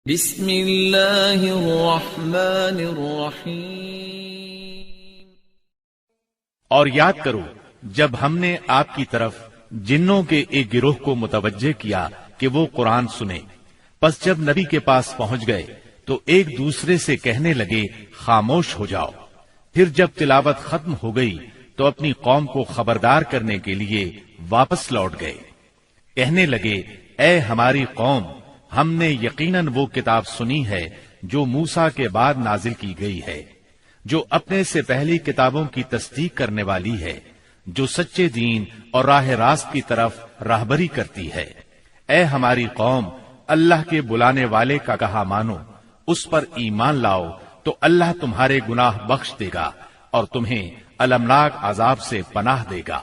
بسم اللہ الرحمن الرحیم۔ اور یاد کرو جب ہم نے آپ کی طرف جنوں کے ایک گروہ کو متوجہ کیا کہ وہ قرآن سنے، پس جب نبی کے پاس پہنچ گئے تو ایک دوسرے سے کہنے لگے خاموش ہو جاؤ۔ پھر جب تلاوت ختم ہو گئی تو اپنی قوم کو خبردار کرنے کے لیے واپس لوٹ گئے، کہنے لگے اے ہماری قوم، ہم نے یقیناً وہ کتاب سنی ہے جو موسیٰ کے بعد نازل کی گئی ہے، جو اپنے سے پہلی کتابوں کی تصدیق کرنے والی ہے، جو سچے دین اور راہ راست کی طرف راہبری کرتی ہے۔ اے ہماری قوم، اللہ کے بلانے والے کا کہا مانو، اس پر ایمان لاؤ تو اللہ تمہارے گناہ بخش دے گا اور تمہیں المناک عذاب سے پناہ دے گا۔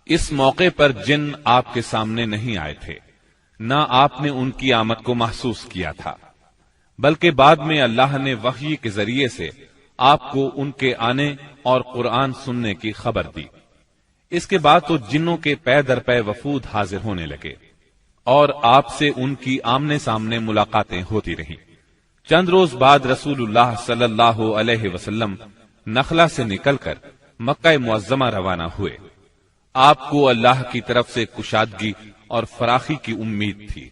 اس موقع پر جن آپ کے سامنے نہیں آئے تھے، نہ آپ نے ان کی آمد کو محسوس کیا تھا، بلکہ بعد میں اللہ نے وحی کے ذریعے سے آپ کو ان کے آنے اور قرآن سننے کی خبر دی۔ اس کے بعد تو جنوں کے پے در پے وفود حاضر ہونے لگے اور آپ سے ان کی آمنے سامنے ملاقاتیں ہوتی رہیں۔ چند روز بعد رسول اللہ صلی اللہ علیہ وسلم نخلا سے نکل کر مکہ معظمہ روانہ ہوئے۔ آپ کو اللہ کی طرف سے کشادگی اور فراخی کی امید تھی،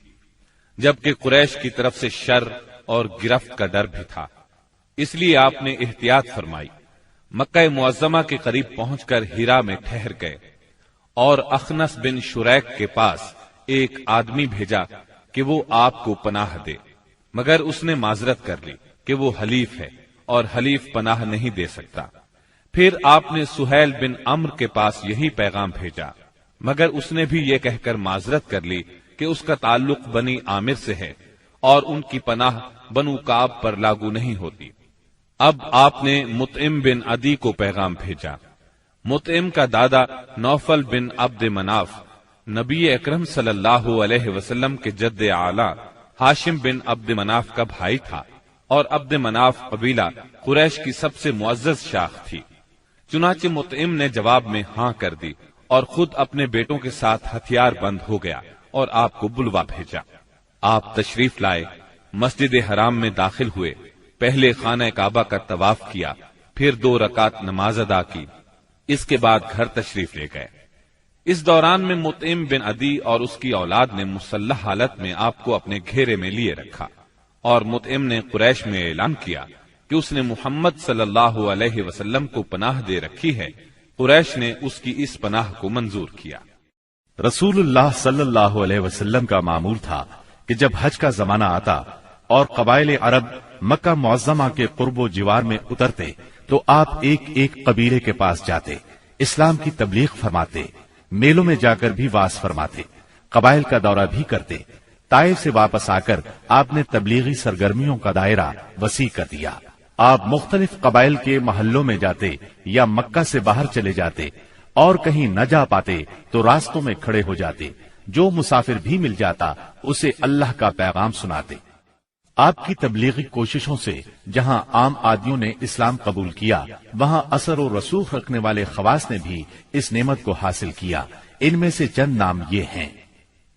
جبکہ قریش کی طرف سے شر اور گرفت کا ڈر بھی تھا، اس لیے آپ نے احتیاط فرمائی۔ مکہ معظمہ کے قریب پہنچ کر ہیرا میں ٹھہر گئے اور اخنس بن شریک کے پاس ایک آدمی بھیجا کہ وہ آپ کو پناہ دے، مگر اس نے معذرت کر لی کہ وہ حلیف ہے اور حلیف پناہ نہیں دے سکتا۔ پھر آپ نے سہیل بن عمرو کے پاس یہی پیغام بھیجا، مگر اس نے بھی یہ کہہ کر معذرت کر لی کہ اس کا تعلق بنی عامر سے ہے اور ان کی پناہ بنو کعب پر لاگو نہیں ہوتی۔ اب آپ نے مطعم بن عدی کو پیغام بھیجا۔ مطعم کا دادا نوفل بن عبد مناف نبی اکرم صلی اللہ علیہ وسلم کے جد اعلی ہاشم بن عبد مناف کا بھائی تھا، اور عبد مناف قبیلہ قریش کی سب سے معزز شاخ تھی۔ چنانچہ مطعم نے جواب میں ہاں کر دی اور خود اپنے بیٹوں کے ساتھ ہتھیار بند ہو گیا اور آپ کو بلوا بھیجا۔ آپ تشریف لائے، مسجد حرام میں داخل ہوئے، پہلے خانہ کعبہ کا طواف کیا، پھر 2 رکعت نماز ادا کی، اس کے بعد گھر تشریف لے گئے۔ اس دوران میں مطعم بن عدی اور اس کی اولاد نے مسلح حالت میں آپ کو اپنے گھیرے میں لیے رکھا، اور مطعم نے قریش میں اعلان کیا کہ اس نے محمد صلی اللہ علیہ وسلم کو پناہ دے رکھی ہے۔ قریش نے اس کی اس پناہ کو منظور کیا۔ رسول اللہ صلی اللہ علیہ وسلم کا معمول تھا کہ جب حج کا زمانہ آتا اور قبائل عرب مکہ معظمہ کے قرب و جوار میں اترتے تو آپ ایک ایک قبیلے کے پاس جاتے، اسلام کی تبلیغ فرماتے، میلوں میں جا کر بھی واعظ فرماتے، قبائل کا دورہ بھی کرتے۔ طائف سے واپس آ کر آپ نے تبلیغی سرگرمیوں کا دائرہ وسیع کر دیا۔ آپ مختلف قبائل کے محلوں میں جاتے یا مکہ سے باہر چلے جاتے، اور کہیں نہ جا پاتے تو راستوں میں کھڑے ہو جاتے، جو مسافر بھی مل جاتا اسے اللہ کا پیغام سناتے۔ آپ کی تبلیغی کوششوں سے جہاں عام آدمیوں نے اسلام قبول کیا، وہاں اثر و رسوخ رکھنے والے خواص نے بھی اس نعمت کو حاصل کیا۔ ان میں سے چند نام یہ ہیں۔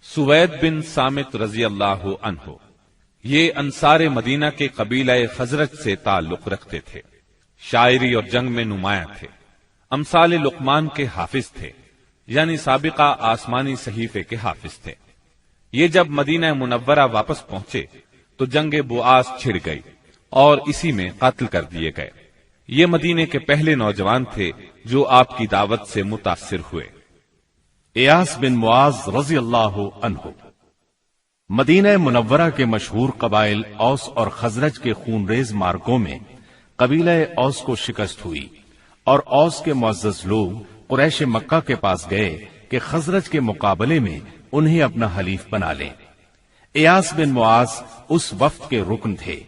سوید بن صامت رضی اللہ عنہ، یہ انصار مدینہ کے قبیلہ خزرج سے تعلق رکھتے تھے، شاعری اور جنگ میں نمایاں تھے، امثال لقمان کے حافظ تھے، یعنی سابقہ آسمانی صحیفے کے حافظ تھے۔ یہ جب مدینہ منورہ واپس پہنچے تو جنگ بؤاس چھڑ گئی اور اسی میں قتل کر دیے گئے۔ یہ مدینے کے پہلے نوجوان تھے جو آپ کی دعوت سے متاثر ہوئے۔ ایاس بن معاذ رضی اللہ عنہ، مدینہ منورہ کے مشہور قبائل اوس اور خزرج کے خونریز مارکوں میں قبیلہ اوس کو شکست ہوئی، اور اوس کے معزز لوگ قریش مکہ کے پاس گئے کہ خزرج کے مقابلے میں انہیں اپنا حلیف بنا لیں۔ ایاس بن معاذ اس وفد کے رکن تھے۔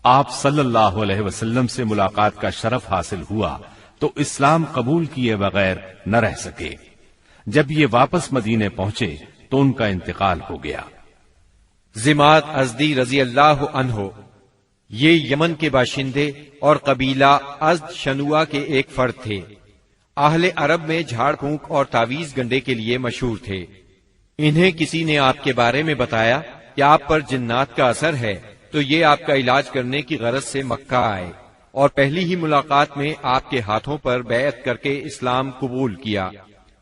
آپ صلی اللہ علیہ وسلم سے ملاقات کا شرف حاصل ہوا تو اسلام قبول کیے بغیر نہ رہ سکے۔ جب یہ واپس مدینے پہنچے تو ان کا انتقال ہو گیا۔ زماد ازدی رضی اللہ عنہ، یہ یمن کے باشندے اور قبیلہ ازد شنوا کے ایک فرد تھے۔ اہل عرب میں جھاڑ پھونک اور تعویذ گنڈے کے لیے مشہور تھے۔ انہیں کسی نے آپ کے بارے میں بتایا کہ آپ پر جنات کا اثر ہے تو یہ آپ کا علاج کرنے کی غرض سے مکہ آئے اور پہلی ہی ملاقات میں آپ کے ہاتھوں پر بیعت کر کے اسلام قبول کیا،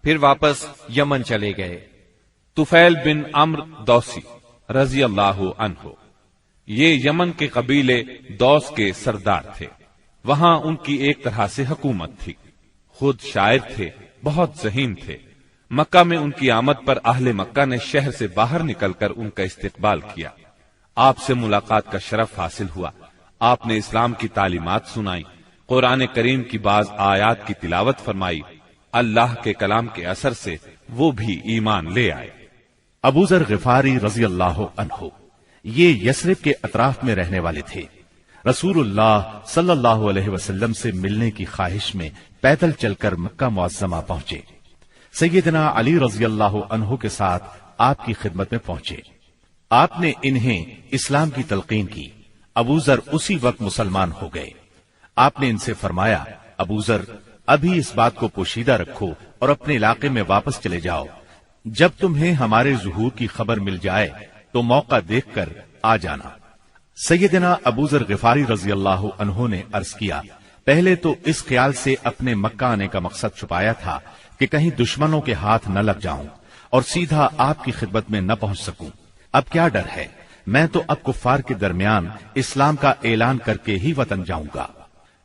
پھر واپس یمن چلے گئے۔ طفیل بن عمرو دوسی رضی اللہ عنہ، یہ یمن کے قبیلے دوس کے سردار تھے۔ وہاں ان کی ایک طرح سے حکومت تھی، خود شاعر تھے، بہت ذہین تھے۔ مکہ میں ان کی آمد پر اہل مکہ نے شہر سے باہر نکل کر ان کا استقبال کیا۔ آپ سے ملاقات کا شرف حاصل ہوا۔ آپ نے اسلام کی تعلیمات سنائی، قرآن کریم کی بعض آیات کی تلاوت فرمائی۔ اللہ کے کلام کے اثر سے وہ بھی ایمان لے آئے۔ ابو ذر غفاری رضی اللہ عنہ یہ یثرب کے اطراف میں رہنے والے تھے۔ رسول اللہ صلی اللہ علیہ وسلم سے ملنے کی خواہش میں پیدل چل کر مکہ معظمہ پہنچے۔ سیدنا علی رضی اللہ عنہ کے ساتھ آپ کی خدمت میں پہنچے۔ آپ نے انہیں اسلام کی تلقین کی۔ ابو ذر اسی وقت مسلمان ہو گئے۔ آپ نے ان سے فرمایا، ابو ذر ابھی اس بات کو پوشیدہ رکھو اور اپنے علاقے میں واپس چلے جاؤ۔ جب تمہیں ہمارے ظہور کی خبر مل جائے تو موقع دیکھ کر آ جانا۔ سیدنا ابو ذر غفاری رضی اللہ عنہ نے عرض کیا، پہلے تو اس خیال سے اپنے مکہ آنے کا مقصد چھپایا تھا کہ کہیں دشمنوں کے ہاتھ نہ لگ جاؤں اور سیدھا آپ کی خدمت میں نہ پہنچ سکوں۔ اب کیا ڈر ہے، میں تو اب کفار کے درمیان اسلام کا اعلان کر کے ہی وطن جاؤں گا۔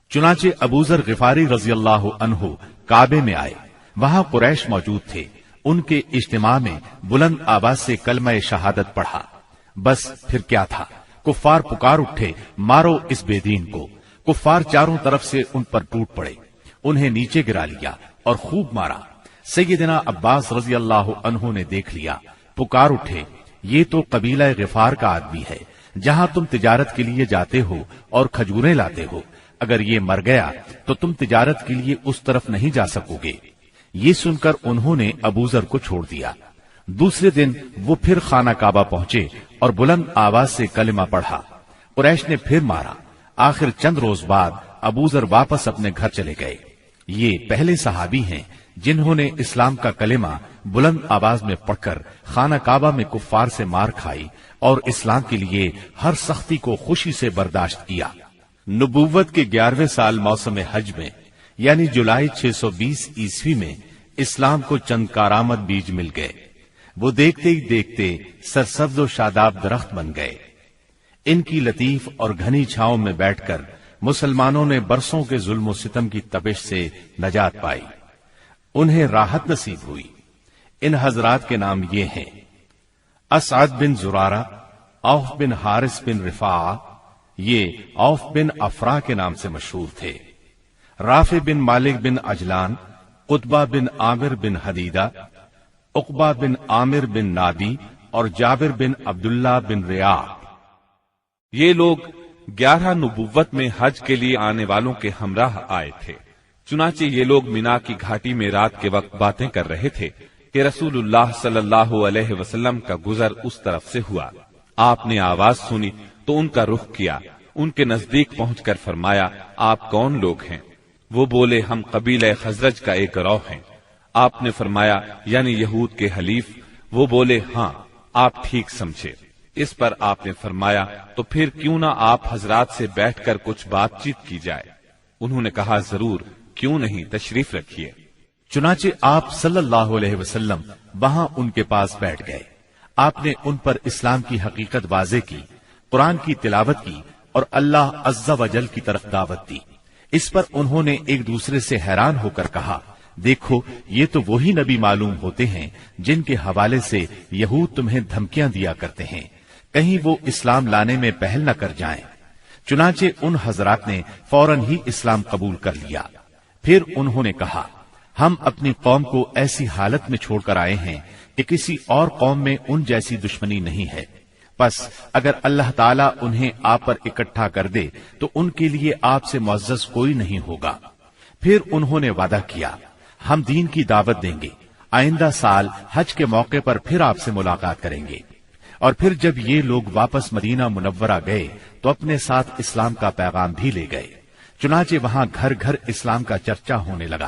چنانچہ ابو ذر غفاری رضی اللہ عنہ کعبے میں آئے۔ وہاں قریش موجود تھے۔ ان کے اجتماع میں بلند آواز سے کلمہ شہادت پڑھا۔ بس پھر کیا تھا، کفار پکار اٹھے، مارو اس بے دین کو۔ کفار چاروں طرف سے ان پر ٹوٹ پڑے، انہیں نیچے گرا لیا اور خوب مارا۔ سیدنا عباس رضی اللہ عنہ نے دیکھ لیا، پکار اٹھے، یہ تو قبیلہ غفار کا آدمی ہے، جہاں تم تجارت کے لیے جاتے ہو اور کھجوریں لاتے ہو، اگر یہ مر گیا تو تم تجارت کے لیے اس طرف نہیں جا سکو گے۔ یہ سن کر انہوں نے ابو ذر کو چھوڑ دیا۔ دوسرے دن وہ پھر خانہ کعبہ پہنچے اور بلند آواز سے کلمہ پڑھا۔ قریش نے پھر مارا۔ آخر چند روز بعد ابو ذر واپس اپنے گھر چلے گئے۔ یہ پہلے صحابی ہیں جنہوں نے اسلام کا کلمہ بلند آواز میں پڑھ کر خانہ کعبہ میں کفار سے مار کھائی اور اسلام کے لیے ہر سختی کو خوشی سے برداشت کیا۔ نبوت کے 11ویں سال موسم حج میں یعنی جولائی 620 عیسوی میں اسلام کو چند کارآمد بیج مل گئے۔ وہ دیکھتے ہی دیکھتے سرسبز و شاداب درخت بن گئے۔ ان کی لطیف اور گھنی چھاؤں میں بیٹھ کر مسلمانوں نے برسوں کے ظلم و ستم کی تپش سے نجات پائی، انہیں راحت نصیب ہوئی۔ ان حضرات کے نام یہ ہیں: اسعد بن زرارہ، اوف بن حارث بن رفاعہ، یہ اوف بن افرا کے نام سے مشہور تھے، رافع بن مالک بن عجلان، قطبہ بن عامر بن حدیدہ، عقبہ بن عامر بن نابی اور جابر بن عبداللہ بن ریاح۔ یہ لوگ 11 نبوت میں حج کے لیے آنے والوں کے ہمراہ آئے تھے۔ چنانچہ یہ لوگ مینا کی گھاٹی میں رات کے وقت باتیں کر رہے تھے کہ رسول اللہ صلی اللہ علیہ وسلم کا گزر اس طرف سے ہوا۔ آپ نے آواز سنی تو ان کا رخ کیا، ان کے نزدیک پہنچ کر فرمایا، آپ کون لوگ ہیں؟ وہ بولے، ہم قبیلہ خزرج کا ایک گروہ ہیں۔ آپ نے فرمایا، یعنی یہود کے حلیف؟ وہ بولے، ہاں، آپ ٹھیک سمجھے۔ اس پر آپ نے فرمایا، تو پھر کیوں نہ آپ حضرات سے بیٹھ کر کچھ بات چیت کی جائے؟ انہوں نے کہا، ضرور، کیوں نہیں، تشریف رکھیے۔ چنانچہ آپ صلی اللہ علیہ وسلم وہاں ان کے پاس بیٹھ گئے۔ آپ نے ان پر اسلام کی حقیقت واضح کی، قرآن کی تلاوت کی اور اللہ عز و جل کی طرف دعوت دی۔ اس پر انہوں نے ایک دوسرے سے حیران ہو کر کہا، دیکھو، یہ تو وہی نبی معلوم ہوتے ہیں جن کے حوالے سے یہود تمہیں دھمکیاں دیا کرتے ہیں، کہیں وہ اسلام لانے میں پہل نہ کر جائیں۔ چنانچہ ان حضرات نے فوراً ہی اسلام قبول کر لیا۔ پھر انہوں نے کہا، ہم اپنی قوم کو ایسی حالت میں چھوڑ کر آئے ہیں کہ کسی اور قوم میں ان جیسی دشمنی نہیں ہے، بس اگر اللہ تعالیٰ انہیں آپ پر اکٹھا کر دے تو ان کے لیے آپ سے معزز کوئی نہیں ہوگا۔ پھر انہوں نے وعدہ کیا، ہم دین کی دعوت دیں گے، آئندہ سال حج کے موقع پر پھر آپ سے ملاقات کریں گے۔ اور پھر جب یہ لوگ واپس مدینہ منورہ گئے تو اپنے ساتھ اسلام کا پیغام بھی لے گئے۔ چنانچہ وہاں گھر گھر اسلام کا چرچا ہونے لگا۔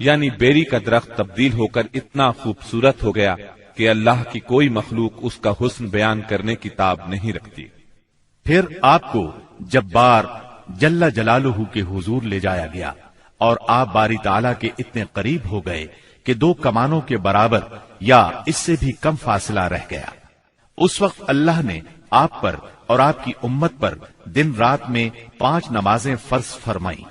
یعنی بیری کا درخت تبدیل ہو کر اتنا خوبصورت ہو گیا کہ اللہ کی کوئی مخلوق اس کا حسن بیان کرنے کی تاب نہیں رکھتی۔ پھر آپ کو جبار جل جلالہ کے حضور لے جایا گیا اور آپ باری تعالیٰ کے اتنے قریب ہو گئے کہ 2 کمانوں کے برابر یا اس سے بھی کم فاصلہ رہ گیا۔ اس وقت اللہ نے آپ پر اور آپ کی امت پر دن رات میں 5 نمازیں فرض فرمائیں۔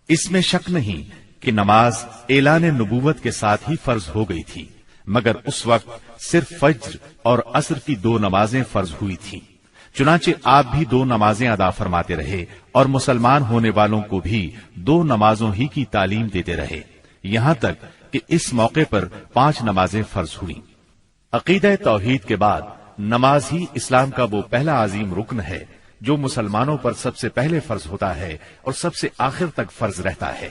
اس میں شک نہیں کہ نماز اعلان نبوت کے ساتھ ہی فرض ہو گئی تھی، مگر اس وقت صرف فجر اور عصر کی 2 نمازیں فرض ہوئی تھیں۔ چنانچہ آپ بھی 2 نمازیں ادا فرماتے رہے اور مسلمان ہونے والوں کو بھی 2 نمازوں ہی کی تعلیم دیتے رہے، یہاں تک کہ اس موقع پر 5 نمازیں فرض ہوئیں۔ عقیدہ توحید کے بعد نماز ہی اسلام کا وہ پہلا عظیم رکن ہے جو مسلمانوں پر سب سے پہلے فرض ہوتا ہے اور سب سے آخر تک فرض رہتا ہے۔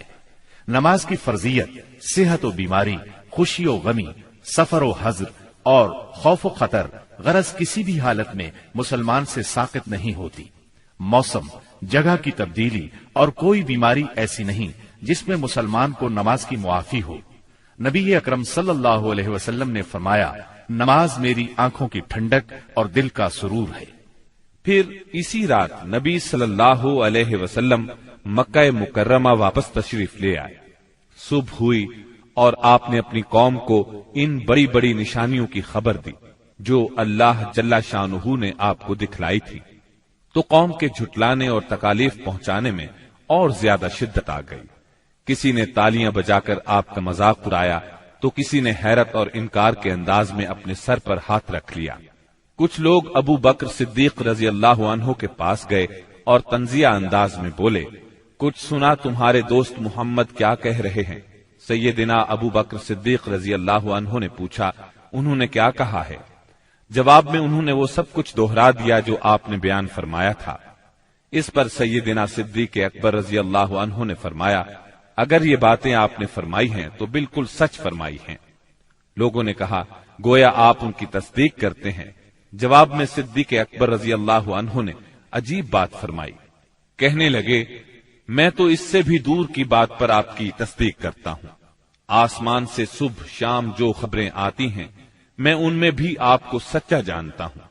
نماز کی فرضیت صحت و بیماری، خوشی و غمی، سفر و حضر اور خوف و خطر غرض کسی بھی حالت میں مسلمان سے ساقط نہیں ہوتی۔ موسم، جگہ کی تبدیلی اور کوئی بیماری ایسی نہیں جس میں مسلمان کو نماز کی معافی ہو۔ نبی اکرم صلی اللہ علیہ وسلم نے فرمایا، نماز میری آنکھوں کی ٹھنڈک اور دل کا سرور ہے۔ پھر اسی رات نبی صلی اللہ علیہ وسلم مکہ مکرمہ واپس تشریف لے آئے۔ صبح ہوئی اور آپ نے اپنی قوم کو ان بڑی بڑی نشانیوں کی خبر دی جو اللہ جل شانہ نے آپ کو دکھلائی تھی، تو قوم کے جھٹلانے اور تکالیف پہنچانے میں اور زیادہ شدت آ گئی۔ کسی نے تالیاں بجا کر آپ کا مذاق اڑایا تو کسی نے حیرت اور انکار کے انداز میں اپنے سر پر ہاتھ رکھ لیا۔ کچھ لوگ ابو بکر صدیق رضی اللہ عنہ کے پاس گئے اور تنزیہ انداز میں بولے، کچھ سنا تمہارے دوست محمد کیا کہہ رہے ہیں؟ سیدنا ابو بکر صدیق رضی اللہ عنہ نے پوچھا، انہوں نے کیا کہا ہے؟ جواب میں انہوں نے وہ سب کچھ دوہرا دیا جو آپ نے بیان فرمایا تھا۔ اس پر سیدنا صدیق اکبر رضی اللہ عنہ نے فرمایا، اگر یہ باتیں آپ نے فرمائی ہیں تو بالکل سچ فرمائی ہیں۔ لوگوں نے کہا، گویا آپ ان کی تصدیق کرتے ہیں۔ جواب میں صدیق اکبر رضی اللہ عنہ نے عجیب بات فرمائی، کہنے لگے، میں تو اس سے بھی دور کی بات پر آپ کی تصدیق کرتا ہوں۔ آسمان سے صبح شام جو خبریں آتی ہیں میں ان میں بھی آپ کو سچا جانتا ہوں۔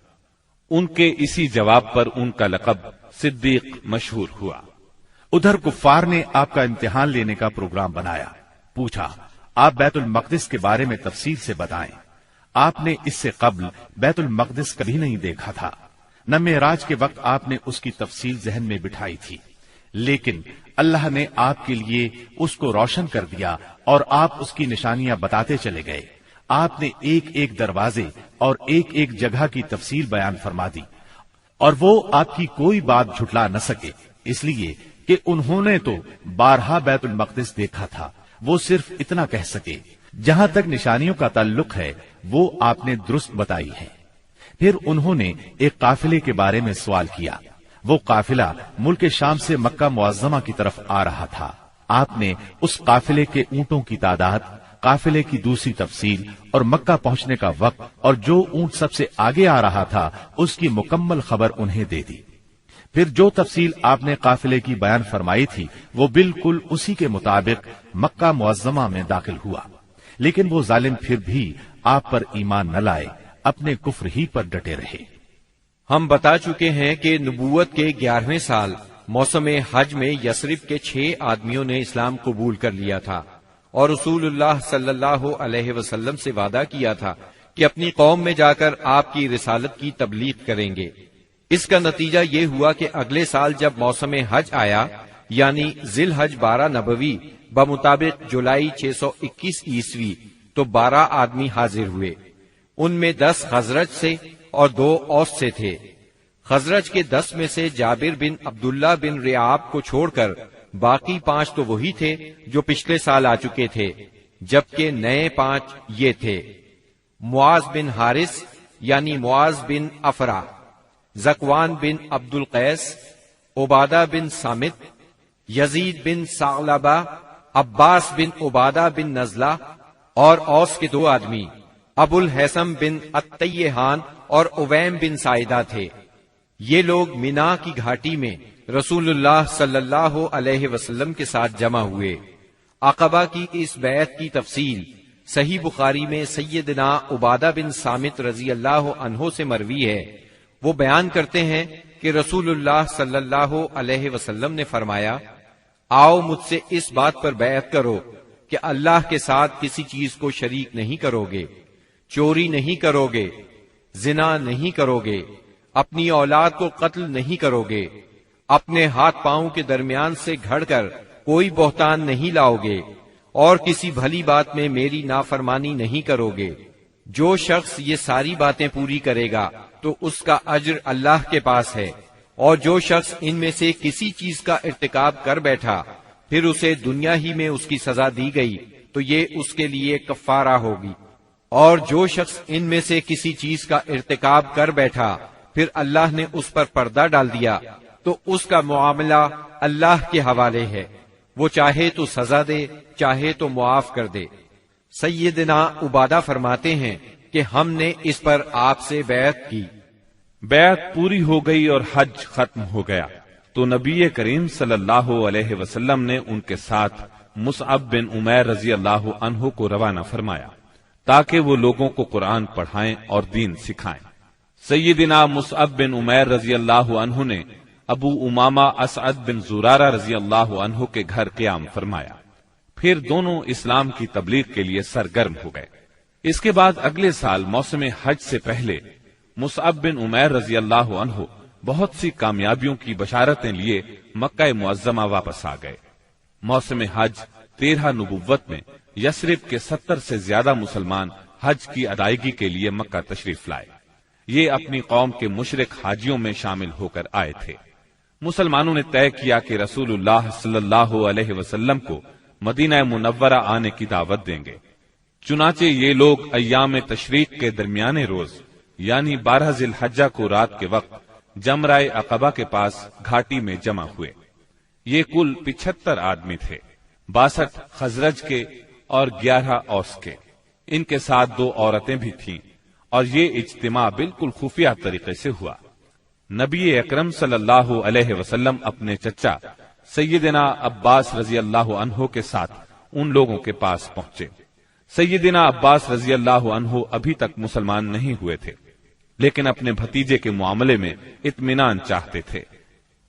ان کے اسی جواب پر ان کا لقب صدیق مشہور ہوا۔ ادھر کفار نے آپ کا امتحان لینے کا پروگرام بنایا۔ پوچھا، آپ بیت المقدس کے بارے میں تفصیل سے بتائیں۔ آپ نے اس سے قبل بیت المقدس کبھی نہیں دیکھا تھا، نہ معراج کے وقت آپ نے اس کی تفصیل ذہن میں بٹھائی تھی، لیکن اللہ نے آپ کے لیے اس کو روشن کر دیا اور آپ اس کی نشانیاں بتاتے چلے گئے۔ آپ نے ایک ایک دروازے اور ایک ایک جگہ کی تفصیل بیان فرما دی، اور وہ آپ کی کوئی بات جھٹلا نہ سکے، اس لیے کہ انہوں نے تو بارہا بیت المقدس دیکھا تھا۔ وہ صرف اتنا کہہ سکے، جہاں تک نشانیوں کا تعلق ہے وہ آپ نے درست بتائی ہے۔ پھر انہوں نے ایک قافلے کے بارے میں سوال کیا۔ وہ قافلہ ملک شام سے مکہ معظمہ کی طرف آ رہا تھا۔ آپ نے اس قافلے کے اونٹوں کی تعداد، قافلے کی دوسری تفصیل اور مکہ پہنچنے کا وقت اور جو اونٹ سب سے آگے آ رہا تھا اس کی مکمل خبر انہیں دے دی۔ پھر جو تفصیل آپ نے قافلے کی بیان فرمائی تھی وہ بالکل اسی کے مطابق مکہ معظمہ میں داخل ہوا، لیکن وہ ظالم پھر بھی آپ پر ایمان نہ لائے، اپنے کفر ہی پر ڈٹے رہے۔ ہم بتا چکے ہیں کہ نبوت کے 11ویں سال موسم حج میں یثرب کے 6 آدمیوں نے اسلام قبول کر لیا تھا اور رسول اللہ صلی اللہ علیہ وسلم سے وعدہ کیا تھا کہ اپنی قوم میں جا کر آپ کی رسالت کی تبلیغ کریں گے۔ اس کا نتیجہ یہ ہوا کہ اگلے سال جب موسم حج آیا، یعنی ذی الحج 12 نبوی بمطابق جولائی 621 عیسوی، تو 12 آدمی حاضر ہوئے۔ ان میں 10 خزرج سے اور 2 اوس سے تھے۔ خزرج کے 10 میں سے جابر بن عبداللہ بن رعاب کو چھوڑ کر باقی 5 تو وہی تھے جو پچھلے سال آ چکے تھے، جبکہ نئے 5 یہ تھے: معاذ بن حارث یعنی معاذ بن افرا، زکوان بن عبد القیس، عبادہ بن سامت، یزید بن ثعلبہ، عباس بن عبادہ بن نزلہ، اور اوس کے 2 آدمی ابو الحسم بن الطیحان اور اویم بن سائدہ تھے۔ یہ لوگ مینا کی گھاٹی میں رسول اللہ صلی اللہ علیہ وسلم کے ساتھ جمع ہوئے۔ عقبہ کی اس بیعت کی تفصیل صحیح بخاری میں سیدنا عبادہ بن صامت رضی اللہ عنہ سے مروی ہے۔ وہ بیان کرتے ہیں کہ رسول اللہ صلی اللہ علیہ وسلم نے فرمایا، آؤ مجھ سے اس بات پر بیعت کرو کہ اللہ کے ساتھ کسی چیز کو شریک نہیں کرو گے، چوری نہیں کرو گے، زنا نہیں کرو گے، اپنی اولاد کو قتل نہیں کرو گے، اپنے ہاتھ پاؤں کے درمیان سے گھڑ کر کوئی بہتان نہیں لاؤ گے، اور کسی بھلی بات میں میری نافرمانی نہیں کرو گے۔ جو شخص یہ ساری باتیں پوری کرے گا تو اس کا اجر اللہ کے پاس ہے، اور جو شخص ان میں سے کسی چیز کا ارتکاب کر بیٹھا پھر اسے دنیا ہی میں اس کی سزا دی گئی تو یہ اس کے لیے کفارہ ہوگی، اور جو شخص ان میں سے کسی چیز کا ارتکاب کر بیٹھا پھر اللہ نے اس پر پردہ ڈال دیا تو اس کا معاملہ اللہ کے حوالے ہے، وہ چاہے تو سزا دے چاہے تو معاف کر دے۔ سیدنا عبادہ فرماتے ہیں کہ ہم نے اس پر آپ سے بیعت کی۔ بیعت پوری ہو گئی اور حج ختم ہو گیا تو نبی کریم صلی اللہ علیہ وسلم نے ان کے ساتھ مصعب بن عمیر رضی اللہ عنہ کو روانہ فرمایا تاکہ وہ لوگوں کو قرآن پڑھائیں اور دین سکھائیں۔ سیدنا مصعب بن عمیر رضی اللہ عنہ نے ابو امامہ اسعد بن زرارہ رضی اللہ عنہ کے گھر قیام فرمایا، پھر دونوں اسلام کی تبلیغ کے لیے سرگرم ہو گئے۔ اس کے بعد اگلے سال موسم حج سے پہلے مصعب بن عمیر رضی اللہ عنہ بہت سی کامیابیوں کی بشارتیں لیے مکہ معظمہ واپس آ گئے۔ موسم حج 13 نبوت میں یثرب کے 70 سے زیادہ مسلمان حج کی ادائیگی کے لیے مکہ تشریف لائے۔ یہ اپنی قوم کے مشرک حاجیوں میں شامل ہو کر آئے تھے۔ مسلمانوں نے طے کیا کہ رسول اللہ صلی اللہ علیہ وسلم کو مدینہ منورہ آنے کی دعوت دیں گے، چنانچہ یہ لوگ ایام تشریق کے درمیانے روز یعنی 12 ذی الحجہ کو رات کے وقت جمرہ عقبہ کے پاس گھاٹی میں جمع ہوئے۔ یہ کل 75 آدمی تھے، 62 خزرج کے اور 11 اوس کے، ان کے ساتھ 2 عورتیں بھی تھیں، اور یہ اجتماع بالکل خفیہ طریقے سے ہوا۔ نبی اکرم صلی اللہ علیہ وسلم اپنے چچا سیدنا عباس رضی اللہ عنہ کے ساتھ ان لوگوں کے پاس پہنچے۔ سیدنا عباس رضی اللہ عنہ ابھی تک مسلمان نہیں ہوئے تھے، لیکن اپنے بھتیجے کے معاملے میں اطمینان چاہتے تھے،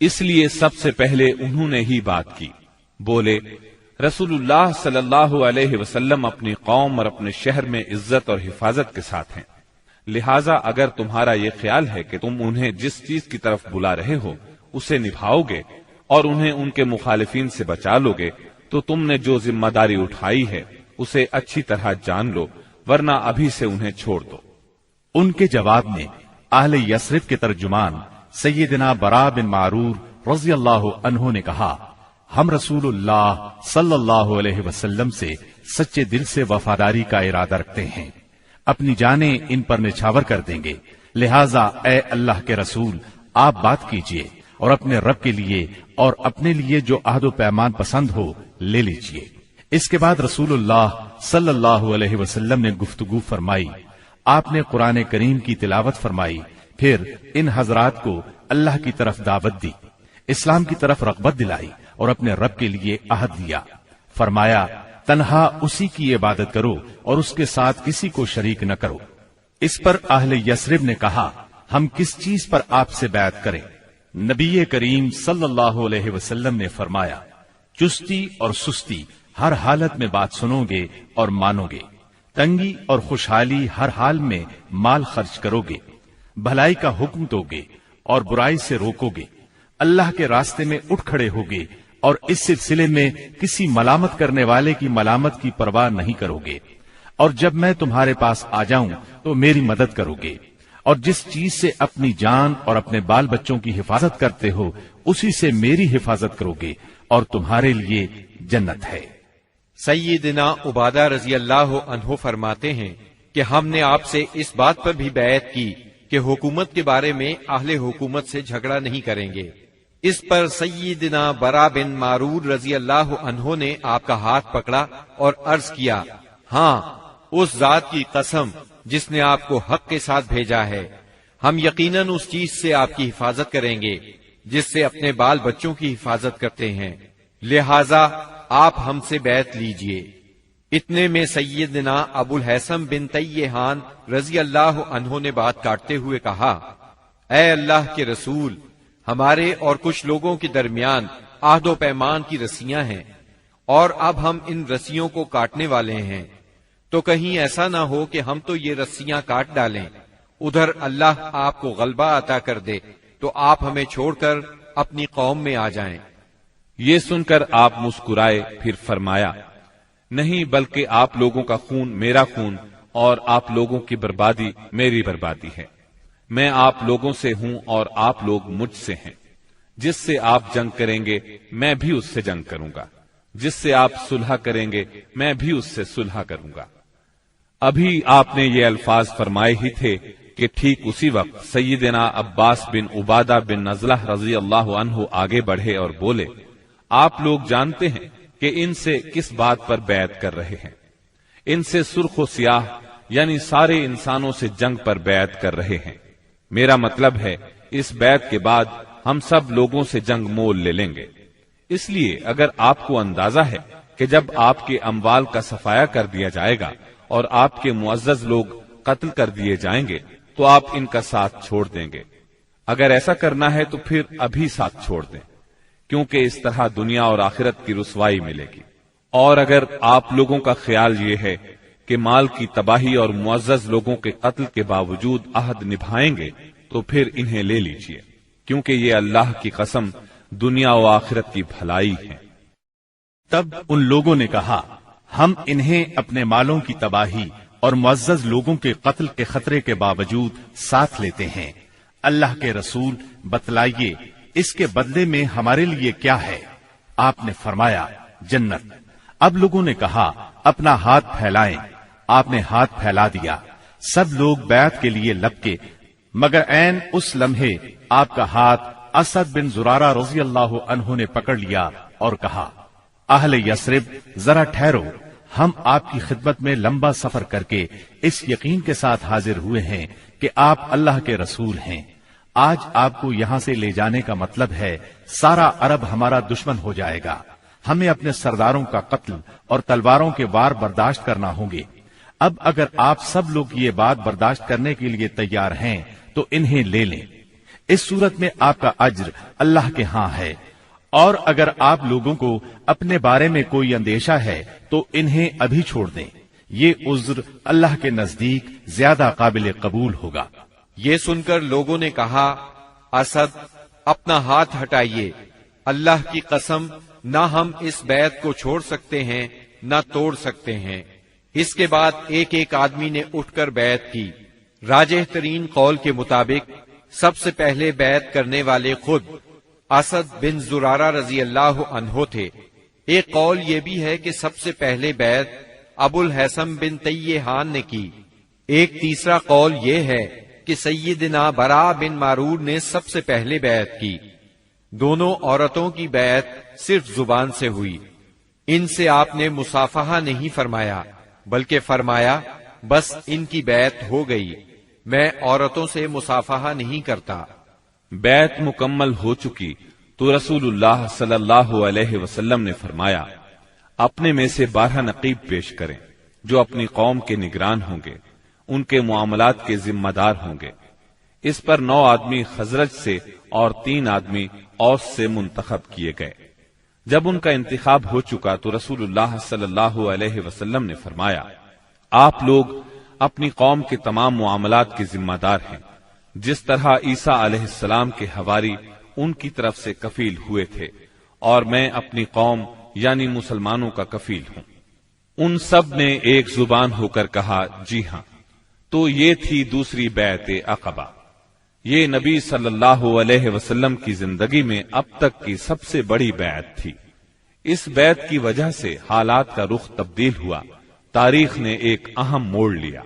اس لیے سب سے پہلے انہوں نے ہی بات کی۔ بولے، رسول اللہ صلی اللہ علیہ وسلم اپنی قوم اور اپنے شہر میں عزت اور حفاظت کے ساتھ ہیں، لہٰذا اگر تمہارا یہ خیال ہے کہ تم انہیں جس چیز کی طرف بلا رہے ہو اسے نبھاؤ گے اور انہیں ان کے مخالفین سے بچا لو گے تو تم نے جو ذمہ داری اٹھائی ہے اسے اچھی طرح جان لو، ورنہ ابھی سے انہیں چھوڑ دو۔ ان کے جواب میں اہل یثرب کے ترجمان سیدنا برا بن معرور رضی اللہ عنہ نے کہا، ہم رسول اللہ صلی اللہ علیہ وسلم سے سچے دل سے وفاداری کا ارادہ رکھتے ہیں، اپنی جانیں ان پر نچھاور کر دیں گے، لہٰذا اے اللہ کے رسول آپ بات کیجئے اور اپنے رب کے لیے اور اپنے لیے جو عہد و پیمان پسند ہو لے لیجئے۔ اس کے بعد رسول اللہ صلی اللہ علیہ وسلم نے گفتگو فرمائی، آپ نے قرآن کریم کی تلاوت فرمائی، پھر ان حضرات کو اللہ کی طرف دعوت دی، اسلام کی طرف رغبت دلائی اور اپنے رب کے لیے عہد دیا۔ فرمایا، تنہا اسی کی عبادت کرو اور اس کے ساتھ کسی کو شریک نہ کرو۔ اس پر اہل یثرب نے کہا، ہم کس چیز پر آپ سے بیعت کریں؟ نبی کریم صلی اللہ علیہ وسلم نے فرمایا، چستی اور سستی ہر حالت میں بات سنو گے اور مانو گے، تنگی اور خوشحالی ہر حال میں مال خرچ کرو گے، بھلائی کا حکم دو گے اور برائی سے روکو گے، اللہ کے راستے میں اٹھ کھڑے ہوگے اور اس سلسلے میں کسی ملامت کرنے والے کی ملامت کی پرواہ نہیں کرو گے، اور جب میں تمہارے پاس آ جاؤں تو میری مدد کرو گے، اور جس چیز سے اپنی جان اور اپنے بال بچوں کی حفاظت کرتے ہو اسی سے میری حفاظت کرو گے، اور تمہارے لیے جنت ہے۔ سیدنا عبادہ رضی اللہ عنہ فرماتے ہیں کہ ہم نے آپ سے اس بات پر بھی بیعت کی کہ حکومت کے بارے میں اہل حکومت سے جھگڑا نہیں کریں گے۔ اس پر سیدنا برا بن معرور رضی اللہ عنہ نے آپ کا ہاتھ پکڑا اور عرض کیا، ہاں اس ذات کی قسم جس نے آپ کو حق کے ساتھ بھیجا ہے، ہم یقیناً اس چیز سے آپ کی حفاظت کریں گے جس سے اپنے بال بچوں کی حفاظت کرتے ہیں۔ لہذا آپ ہم سے بیعت لیجئے۔ اتنے میں سیدنا ابو الحیثم بن تیہان رضی اللہ عنہ نے بات کاٹتے ہوئے کہا، اے اللہ کے رسول، ہمارے اور کچھ لوگوں کے درمیان عہد و پیمان کی رسیاں ہیں، اور اب ہم ان رسیوں کو کاٹنے والے ہیں، تو کہیں ایسا نہ ہو کہ ہم تو یہ رسیاں کاٹ ڈالیں، ادھر اللہ آپ کو غلبہ عطا کر دے تو آپ ہمیں چھوڑ کر اپنی قوم میں آ جائیں۔ یہ سن کر آپ مسکرائے، پھر فرمایا، نہیں، بلکہ آپ لوگوں کا خون میرا خون اور آپ لوگوں کی بربادی میری بربادی ہے۔ میں آپ لوگوں سے ہوں اور آپ لوگ مجھ سے ہیں۔ جس سے آپ جنگ کریں گے میں بھی اس سے جنگ کروں گا، جس سے آپ صلح کریں گے میں بھی اس سے صلح کروں گا۔ ابھی آپ نے یہ الفاظ فرمائے ہی تھے کہ ٹھیک اسی وقت سیدنا عباس بن عبادہ بن نزلہ رضی اللہ عنہ آگے بڑھے اور بولے، آپ لوگ جانتے ہیں کہ ان سے کس بات پر بیعت کر رہے ہیں؟ ان سے سرخ و سیاہ یعنی سارے انسانوں سے جنگ پر بیعت کر رہے ہیں۔ میرا مطلب ہے اس بیعت کے بعد ہم سب لوگوں سے جنگ مول لے لیں گے۔ اس لیے اگر آپ کو اندازہ ہے کہ جب آپ کے اموال کا صفایا کر دیا جائے گا اور آپ کے معزز لوگ قتل کر دیے جائیں گے تو آپ ان کا ساتھ چھوڑ دیں گے۔ اگر ایسا کرنا ہے تو پھر ابھی ساتھ چھوڑ دیں، کیونکہ اس طرح دنیا اور آخرت کی رسوائی ملے گی۔ اور اگر آپ لوگوں کا خیال یہ ہے کہ مال کی تباہی اور معزز لوگوں کے قتل کے باوجود عہد نبھائیں گے تو پھر انہیں لے لیجئے، کیونکہ یہ اللہ کی قسم دنیا و آخرت کی بھلائی ہے۔ تب ان لوگوں نے کہا، ہم انہیں اپنے مالوں کی تباہی اور معزز لوگوں کے قتل کے خطرے کے باوجود ساتھ لیتے ہیں۔ اللہ کے رسول بتلائیے اس کے بدلے میں ہمارے لیے کیا ہے؟ آپ نے فرمایا، جنت۔ اب لوگوں نے کہا، اپنا ہاتھ پھیلائیں۔ آپ نے ہاتھ پھیلا دیا، سب لوگ بیعت کے لیے لپکے، مگر عین اس لمحے آپ کا ہاتھ اسد بن زرارہ رضی اللہ عنہ نے پکڑ لیا اور کہا، اہل یثرب ذرا ٹھہرو، ہم آپ کی خدمت میں لمبا سفر کر کے اس یقین کے ساتھ حاضر ہوئے ہیں کہ آپ اللہ کے رسول ہیں۔ آج آپ کو یہاں سے لے جانے کا مطلب ہے سارا عرب ہمارا دشمن ہو جائے گا، ہمیں اپنے سرداروں کا قتل اور تلواروں کے وار برداشت کرنا ہوں گے۔ اب اگر آپ سب لوگ یہ بات برداشت کرنے کے لیے تیار ہیں تو انہیں لے لیں، اس صورت میں آپ کا اجر اللہ کے ہاں ہے، اور اگر آپ لوگوں کو اپنے بارے میں کوئی اندیشہ ہے تو انہیں ابھی چھوڑ دیں، یہ عذر اللہ کے نزدیک زیادہ قابل قبول ہوگا۔ یہ سن کر لوگوں نے کہا، اسد اپنا ہاتھ ہٹائیے، اللہ کی قسم نہ ہم اس بیعت کو چھوڑ سکتے ہیں نہ توڑ سکتے ہیں۔ اس کے بعد ایک ایک آدمی نے اٹھ کر بیعت کی۔ راجح ترین قول کے مطابق سب سے پہلے بیعت کرنے والے خود اسد بن زرارہ رضی اللہ عنہ تھے۔ ایک قول یہ بھی ہے کہ سب سے پہلے بیعت ابو الحیثم بن تیہان نے کی۔ ایک تیسرا قول یہ ہے کہ سیدنا براء بن معرور نے سب سے پہلے بیعت کی۔ دونوں عورتوں کی بیعت صرف زبان سے ہوئی، ان سے آپ نے مصافحہ نہیں فرمایا، بلکہ فرمایا بس ان کی بیعت ہو گئی، میں عورتوں سے مصافحہ نہیں کرتا۔ بیعت مکمل ہو چکی تو رسول اللہ صلی اللہ علیہ وسلم نے فرمایا، اپنے میں سے 12 نقیب پیش کریں جو اپنی قوم کے نگران ہوں گے، ان کے معاملات کے ذمہ دار ہوں گے۔ اس پر 9 آدمی خزرج سے اور 3 آدمی اوس سے منتخب کیے گئے۔ جب ان کا انتخاب ہو چکا تو رسول اللہ صلی اللہ علیہ وسلم نے فرمایا، آپ لوگ اپنی قوم کے تمام معاملات کے ذمہ دار ہیں، جس طرح عیسیٰ علیہ السلام کے حواری ان کی طرف سے کفیل ہوئے تھے، اور میں اپنی قوم یعنی مسلمانوں کا کفیل ہوں۔ ان سب نے ایک زبان ہو کر کہا، جی ہاں۔ تو یہ تھی دوسری بیعت عقبہ۔ یہ نبی صلی اللہ علیہ وسلم کی زندگی میں اب تک کی سب سے بڑی بیعت تھی۔ اس بیعت کی وجہ سے حالات کا رخ تبدیل ہوا، تاریخ نے ایک اہم موڑ لیا۔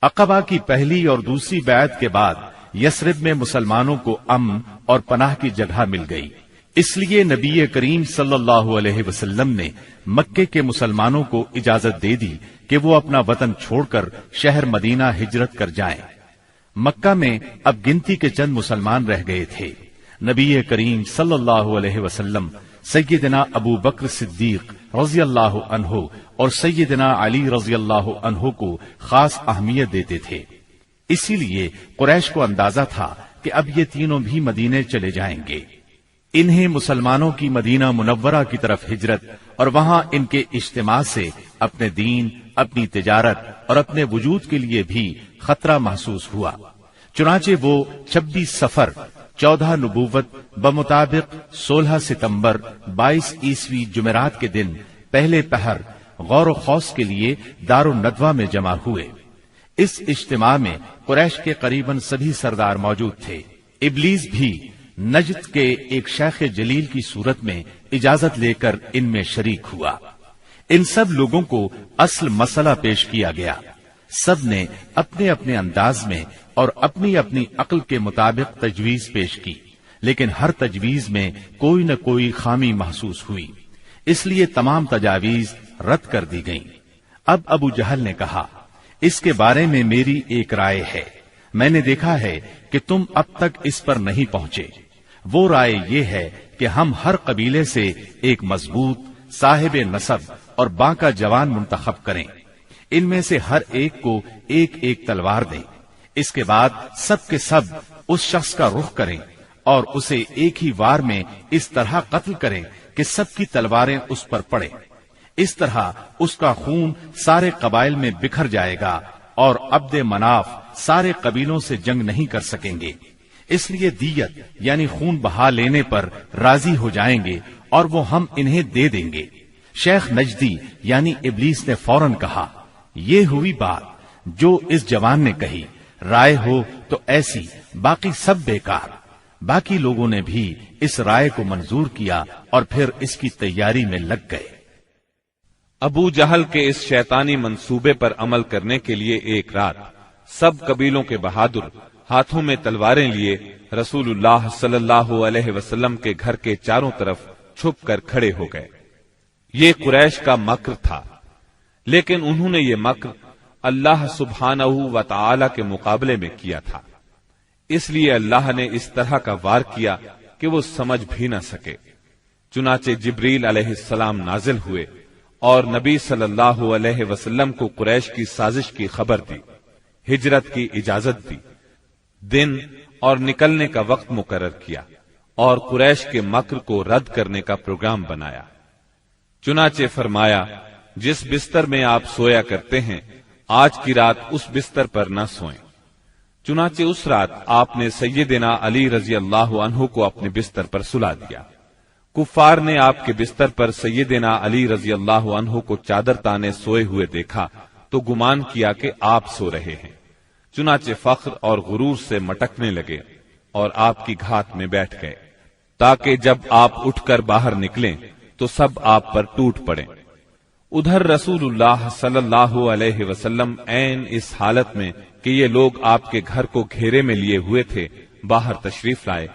عقبہ کی پہلی اور دوسری بیعت کے بعد یثرب میں مسلمانوں کو امن اور پناہ کی جگہ مل گئی، اس لیے نبی کریم صلی اللہ علیہ وسلم نے مکے کے مسلمانوں کو اجازت دے دی کہ وہ اپنا وطن چھوڑ کر شہر مدینہ ہجرت کر جائیں۔ مکہ میں اب گنتی کے چند مسلمان رہ گئے تھے۔ نبی کریم صلی اللہ علیہ وسلم سیدنا ابو بکر صدیق رضی اللہ عنہ اور سیدنا علی رضی اللہ عنہ کو خاص اہمیت دیتے تھے۔ اسی لیے قریش کو اندازہ تھا کہ اب یہ تینوں بھی مدینے چلے جائیں گے۔ انہیں مسلمانوں کی مدینہ منورہ کی طرف ہجرت اور وہاں ان کے اجتماع سے اپنے دین، اپنی تجارت اور اپنے وجود کے لیے بھی خطرہ محسوس ہوا۔ چنانچہ وہ 26 صفر 14 نبوت بمطابق 16 ستمبر 22 عیسوی جمعرات کے دن پہلے پہر غور و خوض کے لیے دار الندوہ میں جمع ہوئے۔ اس اجتماع میں قریش کے قریباً سبھی سردار موجود تھے۔ ابلیس بھی نجد کے ایک شیخ جلیل کی صورت میں اجازت لے کر ان میں شریک ہوا۔ ان سب لوگوں کو اصل مسئلہ پیش کیا گیا۔ سب نے اپنے اپنے انداز میں اور اپنی اپنی عقل کے مطابق تجویز پیش کی، لیکن ہر تجویز میں کوئی نہ کوئی خامی محسوس ہوئی، اس لیے تمام تجاویز رد کر دی گئیں۔ اب ابو جہل نے کہا، اس کے بارے میں میری ایک رائے ہے، میں نے دیکھا ہے کہ تم اب تک اس پر نہیں پہنچے۔ وہ رائے یہ ہے کہ ہم ہر قبیلے سے ایک مضبوط صاحب نسب اور باںکا جوان منتخب کریں، ان میں سے ہر ایک کو ایک ایک تلوار دیں، اس کے بعد سب کے سب اس شخص کا رخ کریں اور اسے ایک ہی وار میں اس طرح قتل کریں کہ سب کی تلواریں اس پر پڑیں۔ اس طرح اس کا خون سارے قبائل میں بکھر جائے گا اور عبد مناف سارے قبیلوں سے جنگ نہیں کر سکیں گے، اس لیے دیت یعنی خون بہا لینے پر راضی ہو جائیں گے اور وہ ہم انہیں دے دیں گے۔ شیخ نجدی یعنی ابلیس نے فوراً کہا، یہ ہوئی بات جو اس جوان نے کہی، رائے ہو تو ایسی، باقی سب بیکار۔ باقی لوگوں نے بھی اس رائے کو منظور کیا اور پھر اس کی تیاری میں لگ گئے۔ ابو جہل کے اس شیطانی منصوبے پر عمل کرنے کے لیے ایک رات سب قبیلوں کے بہادر ہاتھوں میں تلواریں لیے رسول اللہ صلی اللہ علیہ وسلم کے گھر کے چاروں طرف چھپ کر کھڑے ہو گئے۔ یہ قریش کا مکر تھا، لیکن انہوں نے یہ مکر اللہ سبحانہ و تعالی کے مقابلے میں کیا تھا، اس لیے اللہ نے اس طرح کا وار کیا کہ وہ سمجھ بھی نہ سکے۔ چنانچہ جبریل علیہ السلام نازل ہوئے اور نبی صلی اللہ علیہ وسلم کو قریش کی سازش کی خبر دی، ہجرت کی اجازت دی، دن اور نکلنے کا وقت مقرر کیا اور قریش کے مکر کو رد کرنے کا پروگرام بنایا۔ چنانچہ فرمایا، جس بستر میں آپ سویا کرتے ہیں آج کی رات اس بستر پر نہ سوئیں۔ چنانچہ اس رات آپ نے سیدنا علی رضی اللہ عنہ کو اپنے بستر پر سلا دیا۔ کفار نے آپ کے بستر پر سیدنا علی رضی اللہ عنہ کو چادر تانے سوئے ہوئے دیکھا تو گمان کیا کہ آپ سو رہے ہیں، چنانچہ فخر اور غرور سے مٹکنے لگے اور آپ کی گھات میں بیٹھ گئے تاکہ جب آپ اٹھ کر باہر نکلیں تو سب آپ پر ٹوٹ پڑیں۔ ادھر رسول اللہ صلی اللہ علیہ وسلم عین اس حالت میں کہ یہ لوگ آپ کے گھر کو گھیرے میں لیے ہوئے تھے باہر تشریف لائے۔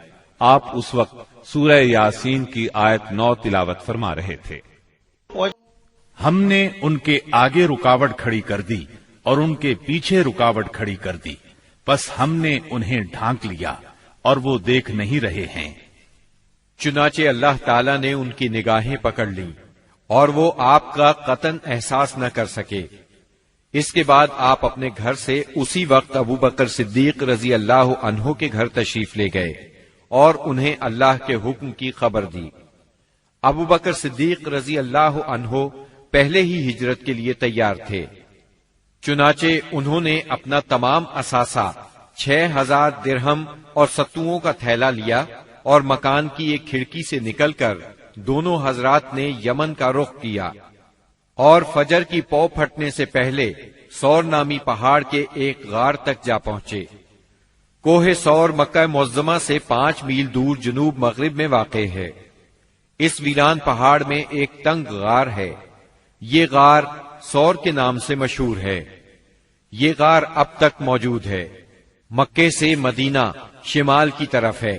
آپ اس وقت سورہ یاسین کی آیت 9 تلاوت فرما رہے تھے۔ ہم نے ان کے آگے رکاوٹ کھڑی کر دی اور ان کے پیچھے رکاوٹ کھڑی کر دی، پس ہم نے انہیں ڈھانک لیا اور وہ دیکھ نہیں رہے ہیں۔ چنانچہ اللہ تعالیٰ نے ان کی نگاہیں پکڑ لیں اور وہ آپ کا قطعاً احساس نہ کر سکے۔ اس کے بعد آپ اپنے گھر سے اسی وقت ابو بکر صدیق رضی اللہ عنہ کے گھر تشریف لے گئے اور انہیں اللہ کے حکم کی خبر دی۔ ابو بکر صدیق رضی اللہ عنہ پہلے ہی ہجرت کے لیے تیار تھے، چنانچہ انہوں نے اپنا تمام اثاثہ 6000 درہم اور ستوؤں کا تھیلا لیا اور مکان کی ایک کھڑکی سے نکل کر دونوں حضرات نے یمن کا رخ کیا اور فجر کی پو پھٹنے سے پہلے سور نامی پہاڑ کے ایک غار تک جا پہنچے۔ کوہ سور مکہ معظمہ سے 5 میل دور جنوب مغرب میں واقع ہے۔ اس ویران پہاڑ میں ایک تنگ غار ہے، یہ غار سور کے نام سے مشہور ہے۔ یہ غار اب تک موجود ہے، مکے سے مدینہ شمال کی طرف ہے۔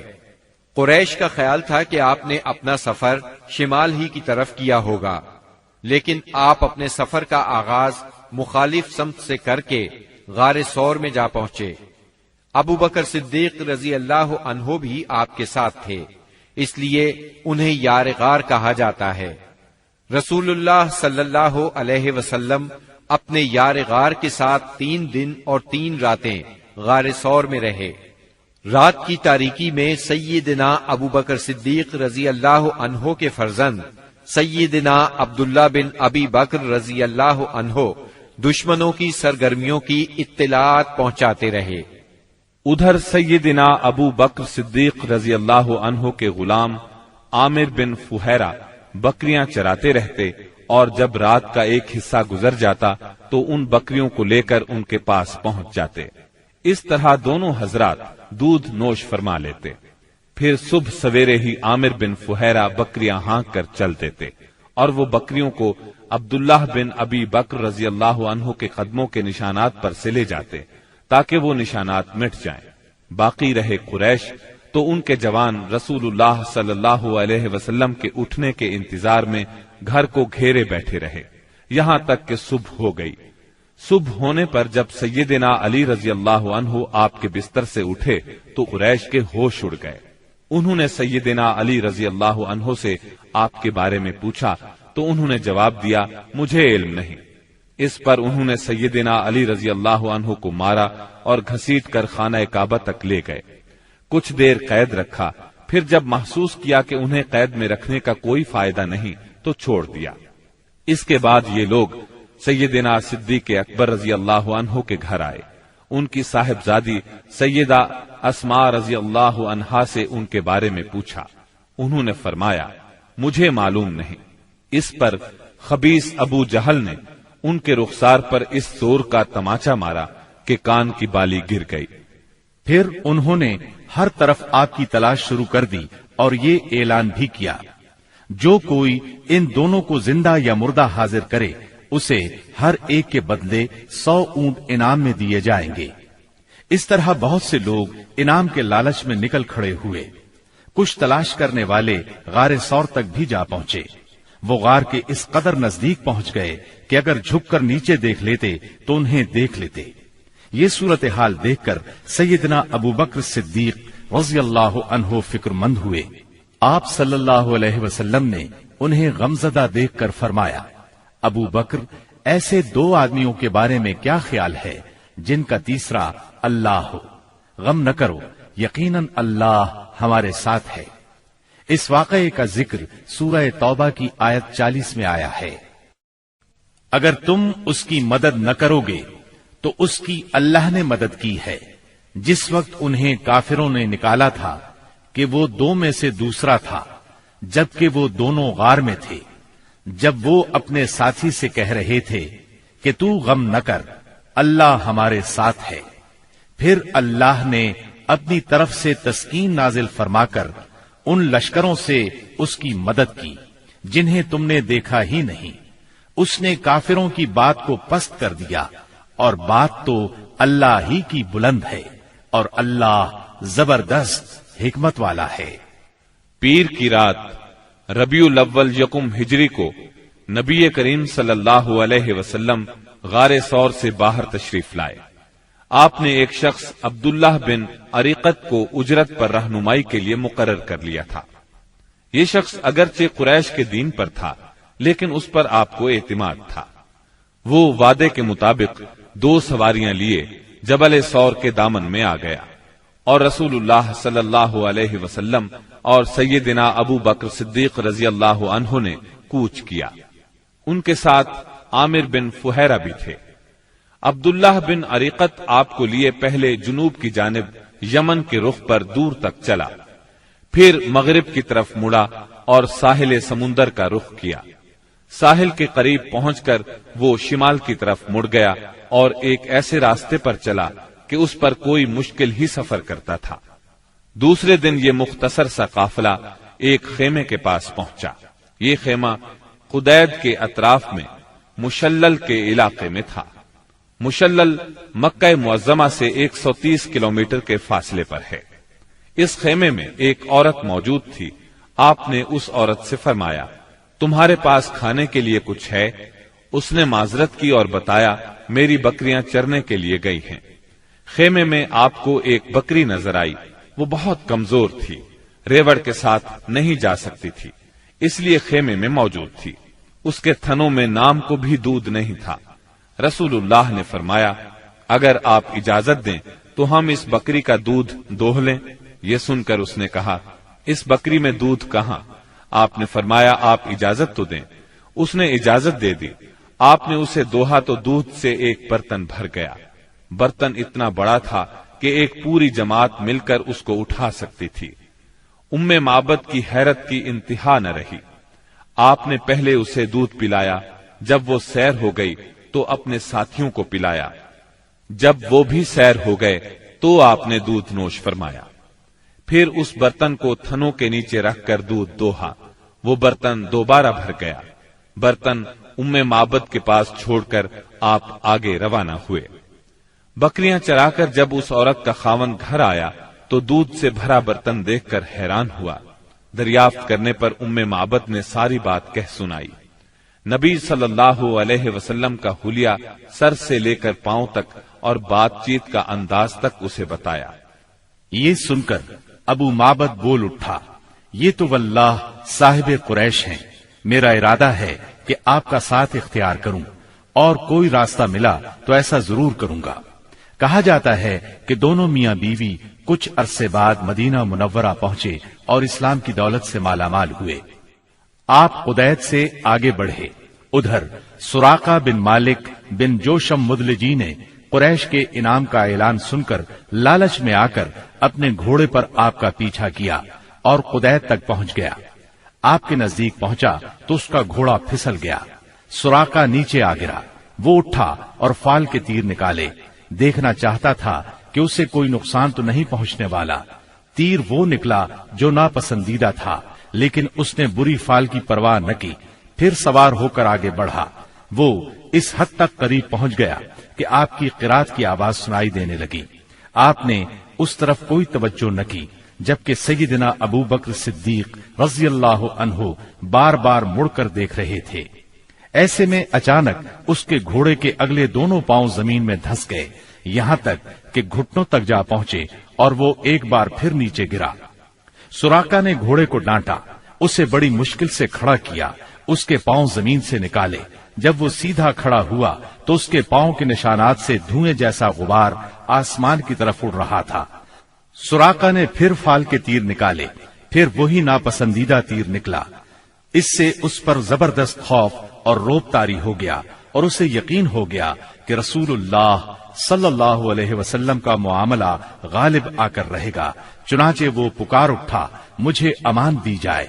قریش کا خیال تھا کہ آپ نے اپنا سفر شمال ہی کی طرف کیا ہوگا، لیکن آپ اپنے سفر کا آغاز مخالف سمت سے کر کے غار سور میں جا پہنچے۔ ابو بکر صدیق رضی اللہ عنہ بھی آپ کے ساتھ تھے، اس لیے انہیں یار غار کہا جاتا ہے۔ رسول اللہ صلی اللہ علیہ وسلم اپنے یار غار کے ساتھ 3 دن اور 3 راتیں غار ثور میں رہے۔ رات کی تاریکی میں سیدنا ابو بکر صدیق رضی اللہ عنہ کے فرزند سیدنا عبداللہ بن ابی بکر رضی اللہ عنہ دشمنوں کی سرگرمیوں کی اطلاعات پہنچاتے رہے۔ ادھر سیدنا ابو بکر صدیق رضی اللہ عنہ کے غلام عامر بن فہیرہ بکریاں چراتے رہتے، اور جب رات کا ایک حصہ گزر جاتا تو ان بکریوں کو لے کر ان کے پاس پہنچ جاتے۔ اس طرح دونوں حضرات دودھ نوش فرما لیتے۔ پھر صبح سویرے ہی عامر بن فہیرہ بکریاں ہانک کر چل دیتے، اور وہ بکریوں کو عبداللہ بن ابی بکر رضی اللہ عنہ کے قدموں کے نشانات پر سے لے جاتے تاکہ وہ نشانات مٹ جائیں۔ باقی رہے قریش تو ان کے جوان رسول اللہ صلی اللہ علیہ وسلم کے اٹھنے کے انتظار میں گھر کو گھیرے بیٹھے رہے یہاں تک کہ صبح ہو گئی۔ صبح ہونے پر جب سیدنا علی رضی اللہ عنہ آپ کے بستر سے اٹھے تو قریش کے ہوش اڑ گئے۔ انہوں نے سیدنا علی رضی اللہ عنہ سے آپ کے بارے میں پوچھا تو انہوں نے جواب دیا، مجھے علم نہیں۔ اس پر انہوں نے سیدنا علی رضی اللہ عنہ کو مارا اور گھسیٹ کر خانہ کعبہ تک لے گئے۔ کچھ دیر قید رکھا، پھر جب محسوس کیا کہ انہیں قید میں رکھنے کا کوئی فائدہ نہیں تو چھوڑ دیا۔ اس کے بعد یہ لوگ سیدنا صدیق اکبر رضی اللہ عنہ کے گھر آئے۔ ان کی صاحبزادی سیدہ اسماء رضی اللہ عنہا سے ان کے بارے میں پوچھا۔ انہوں نے فرمایا، مجھے معلوم نہیں۔ اس پر خبیث ابو جہل نے ان کے رخسار پر اس زور کا تماچا مارا کہ کان کی بالی گر گئی۔ پھر انہوں نے ہر طرف آپ کی تلاش شروع کر دی اور یہ اعلان بھی کیا، جو کوئی ان دونوں کو زندہ یا مردہ حاضر کرے اسے ہر ایک کے بدلے 100 اونٹ انعام میں دیے جائیں گے۔ اس طرح بہت سے لوگ انعام کے لالچ میں نکل کھڑے ہوئے۔ کچھ تلاش کرنے والے غار ثور تک بھی جا پہنچے۔ وہ غار کے اس قدر نزدیک پہنچ گئے کہ اگر جھک کر نیچے دیکھ لیتے تو انہیں دیکھ لیتے۔ یہ صورتحال دیکھ کر سیدنا ابو بکر صدیق رضی اللہ عنہ فکر مند ہوئے۔ آپ صلی اللہ علیہ وسلم نے انہیں غمزدہ دیکھ کر فرمایا، ابو بکر، ایسے 2 آدمیوں کے بارے میں کیا خیال ہے جن کا تیسرا اللہ ہو؟ غم نہ کرو، یقیناً اللہ ہمارے ساتھ ہے۔ اس واقعے کا ذکر سورہ توبہ کی آیت 40 میں آیا ہے۔ اگر تم اس کی مدد نہ کرو گے تو اس کی اللہ نے مدد کی ہے، جس وقت انہیں کافروں نے نکالا تھا کہ وہ 2 میں سے دوسرا تھا، جبکہ وہ دونوں غار میں تھے۔ جب وہ اپنے ساتھی سے کہہ رہے تھے کہ تو غم نہ کر، اللہ ہمارے ساتھ ہے، پھر اللہ نے اپنی طرف سے تسکین نازل فرما کر ان لشکروں سے اس کی مدد کی جنہیں تم نے دیکھا ہی نہیں۔ اس نے کافروں کی بات کو پست کر دیا، اور بات تو اللہ ہی کی بلند ہے، اور اللہ زبردست حکمت والا ہے۔ پیر کی رات ربیع الاول 1 ہجری کو نبی کریم صلی اللہ علیہ وسلم غار ثور سے باہر تشریف لائے۔ آپ نے ایک شخص عبداللہ بن عریقت کو اجرت پر رہنمائی کے لیے مقرر کر لیا تھا۔ یہ شخص اگرچہ قریش کے دین پر تھا، لیکن اس پر آپ کو اعتماد تھا۔ وہ وعدے کے مطابق 2 سواریاں لیے جبل ثور کے دامن میں آ گیا، اور رسول اللہ صلی اللہ علیہ وسلم اور سیدنا ابو بکر صدیق رضی اللہ عنہ نے کوچ کیا۔ ان کے ساتھ عامر بن فہیرہ بھی تھے۔ عبداللہ بن عریقت آپ کو لیے پہلے جنوب کی جانب یمن کے رخ پر دور تک چلا، پھر مغرب کی طرف مڑا اور ساحل سمندر کا رخ کیا۔ ساحل کے قریب پہنچ کر وہ شمال کی طرف مڑ گیا اور ایک ایسے راستے پر چلا کہ اس پر کوئی مشکل ہی سفر کرتا تھا۔ دوسرے دن یہ مختصر سا قافلہ ایک خیمے کے پاس پہنچا۔ یہ خیمہ قدید کے اطراف میں مشلل کے علاقے میں تھا۔ مشلل مکہ معظمہ سے 130 کلومیٹر کے فاصلے پر ہے۔ اس خیمے میں ایک عورت موجود تھی۔ آپ نے اس عورت سے فرمایا، تمہارے پاس کھانے کے لیے کچھ ہے؟ اس نے معذرت کی اور بتایا، میری بکریاں چرنے کے لیے گئی ہیں۔ خیمے میں آپ کو ایک بکری نظر آئی، وہ بہت کمزور تھی۔ ریوڑ کے ساتھ نہیں جا سکتی تھی، اس لیے خیمے میں موجود تھی۔ اس کے تھنوں میں نام کو بھی دودھ نہیں تھا۔ رسول اللہ نے فرمایا، اگر آپ اجازت دیں تو ہم اس بکری کا دودھ دوہ لیں۔ یہ سن کر اس نے کہا، اس بکری میں دودھ کہاں؟ آپ نے فرمایا، آپ اجازت تو دیں۔ اس نے اجازت دے دی۔ آپ نے اسے دوہا تو دودھ سے ایک برتن بھر گیا۔ برتن اتنا بڑا تھا کہ ایک پوری جماعت مل کر اس کو اٹھا سکتی تھی۔ ام معبد کی حیرت کی انتہا نہ رہی۔ آپ نے پہلے اسے دودھ پلایا، جب وہ سیر ہو گئی تو اپنے ساتھیوں کو پلایا۔ جب وہ بھی سیر ہو گئے تو آپ نے دودھ نوش فرمایا۔ پھر اس برتن کو تھنوں کے نیچے رکھ کر دودھ دوہا۔ وہ برتن دوبارہ بھر گیا۔ برتن ام معبد کے پاس چھوڑ کر آپ آگے روانہ ہوئے۔ بکریاں چرا کر جب اس عورت کا خاوند گھر آیا تو دودھ سے بھرا برتن دیکھ کر حیران ہوا۔ دریافت کرنے پر ام معبد نے ساری بات کہہ سنائی۔ نبی صلی اللہ علیہ وسلم کا حلیہ سر سے لے کر پاؤں تک اور بات چیت کا انداز تک اسے بتایا۔ یہ سن کر ابو معبد بول اٹھا، یہ تو واللہ صاحب قریش ہیں، میرا ارادہ ہے کہ آپ کا ساتھ اختیار کروں، اور کوئی راستہ ملا تو ایسا ضرور کروں گا۔ کہا جاتا ہے کہ دونوں میاں بیوی کچھ عرصے بعد مدینہ منورہ پہنچے اور اسلام کی دولت سے مالا مال ہوئے۔ آپ قدید سے آگے بڑھے۔ ادھر سراقہ بن مالک بن جوشم مدلجی نے قریش کے انعام کا اعلان سن کر لالچ میں آ کر اپنے گھوڑے پر آپ کا پیچھا کیا اور قدید تک پہنچ گیا۔ آپ کے نزدیک پہنچا تو اس کا گھوڑا پھسل گیا۔ سراقہ نیچے آ گرا۔ وہ اٹھا اور فال کے تیر نکالے۔ دیکھنا چاہتا تھا کہ اسے کوئی نقصان تو نہیں پہنچنے والا۔ تیر وہ نکلا جو ناپسندیدہ تھا، لیکن اس نے بری فال کی پرواہ نہ کی۔ پھر سوار ہو کر آگے بڑھا۔ وہ اس حد تک قریب پہنچ گیا کہ آپ کی قرات کی آواز سنائی دینے لگی۔ آپ نے اس طرف کوئی توجہ نہ کی، جبکہ سیدنا ابو بکر صدیق رضی اللہ عنہ بار بار مڑ کر دیکھ رہے تھے۔ ایسے میں اچانک اس کے گھوڑے کے اگلے دونوں پاؤں زمین میں دھس گئے، یہاں تک کہ گھٹنوں تک جا پہنچے اور وہ ایک بار پھر نیچے گرا۔ سراقہ نے گھوڑے کو ڈانٹا، اسے بڑی مشکل سے کھڑا کیا، اس کے پاؤں زمین سے نکالے۔ جب وہ سیدھا کھڑا ہوا تو اس کے پاؤں کے نشانات سے دھوئیں جیسا غبار آسمان کی طرف اڑ رہا تھا۔ سراقہ نے پھر فال کے تیر نکالے، پھر وہی ناپسندیدہ تیر نکلا۔ اس سے اس پر زبردست خوف اور روب طاری ہو گیا اور اسے یقین ہو گیا کہ رسول اللہ صلی اللہ علیہ وسلم کا معاملہ غالب آ کر رہے گا۔ چنانچہ وہ پکار اٹھا، مجھے امان دی جائے۔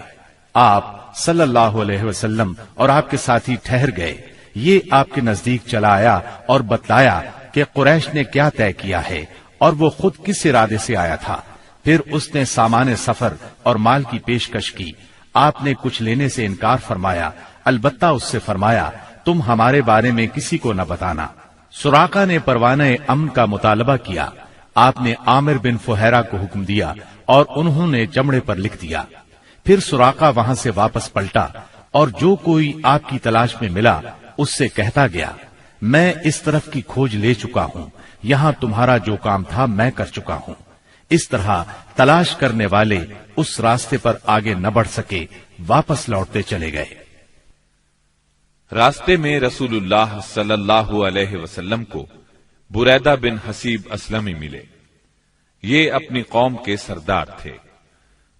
آپ صلی اللہ علیہ وسلم اور آپ کے ساتھی ٹھہر گئے۔ یہ آپ کے نزدیک چلا آیا اور بتلایا کہ قریش نے کیا طے کیا ہے اور وہ خود کس ارادے سے آیا تھا۔ پھر اس نے سامان سفر اور مال کی پیشکش کی۔ آپ نے کچھ لینے سے انکار فرمایا، البتہ اس سے فرمایا، تم ہمارے بارے میں کسی کو نہ بتانا۔ سراقہ نے پروانہ امن کا مطالبہ کیا۔ آپ نے عامر بن فہیرہ کو حکم دیا اور انہوں نے چمڑے پر لکھ دیا۔ پھر سراقہ وہاں سے واپس پلٹا اور جو کوئی آپ کی تلاش میں ملا اس سے کہتا گیا، میں اس طرف کی کھوج لے چکا ہوں، یہاں تمہارا جو کام تھا میں کر چکا ہوں۔ اس طرح تلاش کرنے والے اس راستے پر آگے نہ بڑھ سکے، واپس لوٹتے چلے گئے۔ راستے میں رسول اللہ صلی اللہ علیہ وسلم کو بریدہ بن حسیب اسلمی ملے۔ یہ اپنی قوم کے سردار تھے۔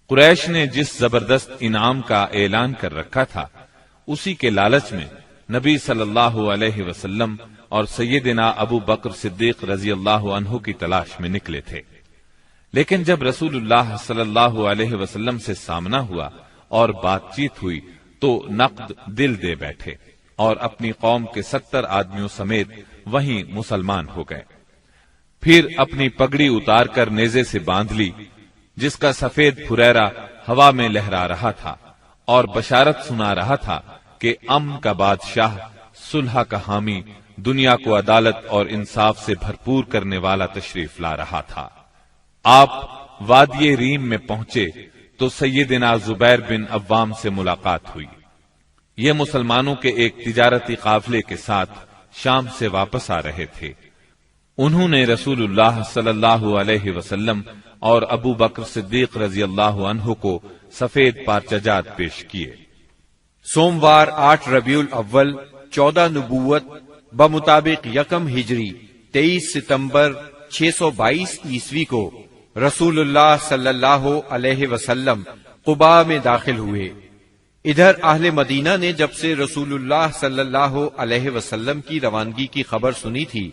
قریش نے جس زبردست انعام کا اعلان کر رکھا تھا، اسی کے لالچ میں نبی صلی اللہ علیہ وسلم اور سیدنا ابو بکر صدیق رضی اللہ عنہ کی تلاش میں نکلے تھے۔ لیکن جب رسول اللہ صلی اللہ علیہ وسلم سے سامنا ہوا اور بات چیت ہوئی تو نقد دل دے بیٹھے اور اپنی قوم کے 70 آدمیوں سمیت وہیں مسلمان ہو گئے۔ پھر اپنی پگڑی اتار کر نیزے سے باندھ لی، جس کا سفید پھریرا ہوا میں لہرا رہا تھا اور بشارت سنا رہا تھا کہ امن کا بادشاہ، صلح کا حامی، دنیا کو عدالت اور انصاف سے بھرپور کرنے والا تشریف لا رہا تھا۔ آپ وادی ریم میں پہنچے تو سیدنا زبیر بن عوام سے ملاقات ہوئی۔ یہ مسلمانوں کے ایک تجارتی قافلے کے ساتھ شام سے واپس آ رہے تھے۔ انہوں نے رسول اللہ صلی اللہ علیہ وسلم اور ابو بکر صدیق رضی اللہ عنہ کو سفید پارچجات پیش کیے۔ سوموار 8 ربیع الاول 14 نبوت بمطابق یکم ہجری 23 ستمبر 622 عیسوی کو رسول اللہ صلی اللہ علیہ وسلم قباء میں داخل ہوئے۔ ادھر اہل مدینہ نے جب سے رسول اللہ صلی اللہ علیہ وسلم کی روانگی کی خبر سنی تھی،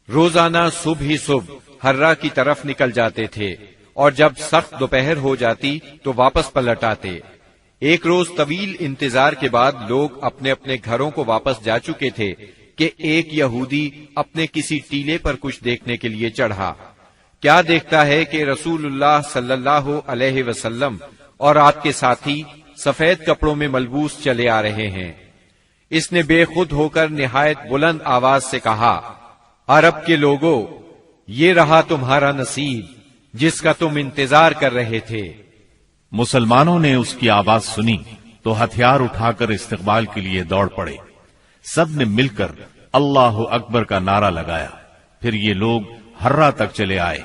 روزانہ صبح ہی صبح حرہ کی طرف نکل جاتے تھے، اور جب سخت دوپہر ہو جاتی تو واپس پلٹ آتے۔ ایک روز طویل انتظار کے بعد لوگ اپنے اپنے گھروں کو واپس جا چکے تھے کہ ایک یہودی اپنے کسی ٹیلے پر کچھ دیکھنے کے لیے چڑھا۔ کیا دیکھتا ہے کہ رسول اللہ صلی اللہ علیہ وسلم اور آپ کے ساتھی سفید کپڑوں میں ملبوس چلے آ رہے ہیں۔ اس نے بے خود ہو کر نہایت بلند آواز سے کہا، عرب کے لوگوں، یہ رہا تمہارا نصیب جس کا تم انتظار کر رہے تھے۔ مسلمانوں نے اس کی آواز سنی تو ہتھیار اٹھا کر استقبال کے لیے دوڑ پڑے۔ سب نے مل کر اللہ اکبر کا نعرہ لگایا۔ پھر یہ لوگ حرہ تک چلے آئے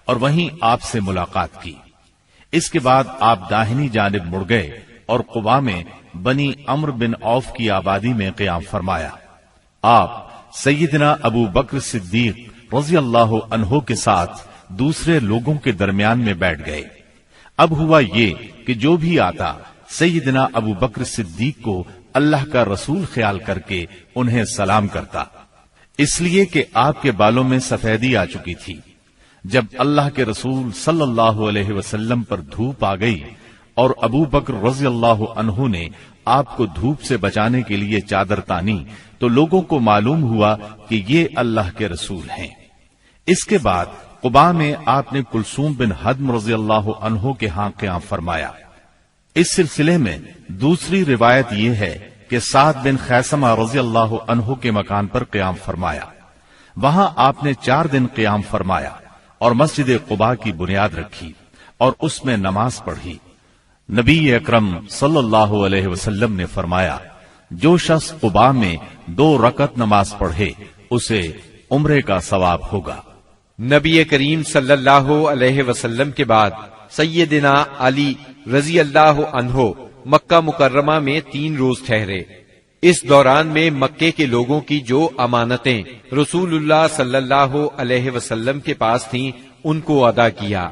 اور وہیں آپ سے ملاقات کی۔ اس کے بعد آپ داہنی جانب مڑ گئے اور قباء میں بنی عمرو بن عوف کی آبادی میں قیام فرمایا۔ آپ سیدنا ابو بکر صدیق رضی اللہ عنہ کے ساتھ دوسرے لوگوں کے درمیان میں بیٹھ گئے۔ اب ہوا یہ کہ جو بھی آتا سیدنا ابو بکر صدیق کو اللہ کا رسول خیال کر کے انہیں سلام کرتا، اس لیے کہ آپ کے بالوں میں سفیدی آ چکی تھی۔ جب اللہ کے رسول صلی اللہ علیہ وسلم پر دھوپ آ گئی اور ابو بکر رضی اللہ عنہ نے آپ کو دھوپ سے بچانے کے لیے چادر تانی تو لوگوں کو معلوم ہوا کہ یہ اللہ کے رسول ہیں۔ اس کے بعد قباء میں آپ نے کلثوم بن حدم رضی اللہ عنہ کے ہاں قیام فرمایا۔ اس سلسلے میں دوسری روایت یہ ہے کہ سعد بن خیثمہ رضی اللہ عنہ کے مکان پر قیام فرمایا۔ وہاں آپ نے 4 دن قیام فرمایا اور مسجد قباء کی بنیاد رکھی اور اس میں نماز پڑھی۔ نبی اکرم صلی اللہ علیہ وسلم نے فرمایا، جو شخص قباء میں 2 رکعت نماز پڑھے اسے عمرے کا ثواب ہوگا۔ نبی کریم صلی اللہ علیہ وسلم کے بعد سیدنا علی رضی اللہ عنہ مکہ مکرمہ میں 3 روز ٹھہرے۔ اس دوران میں مکے کے لوگوں کی جو امانتیں رسول اللہ صلی اللہ علیہ وسلم کے پاس تھیں ان کو ادا کیا،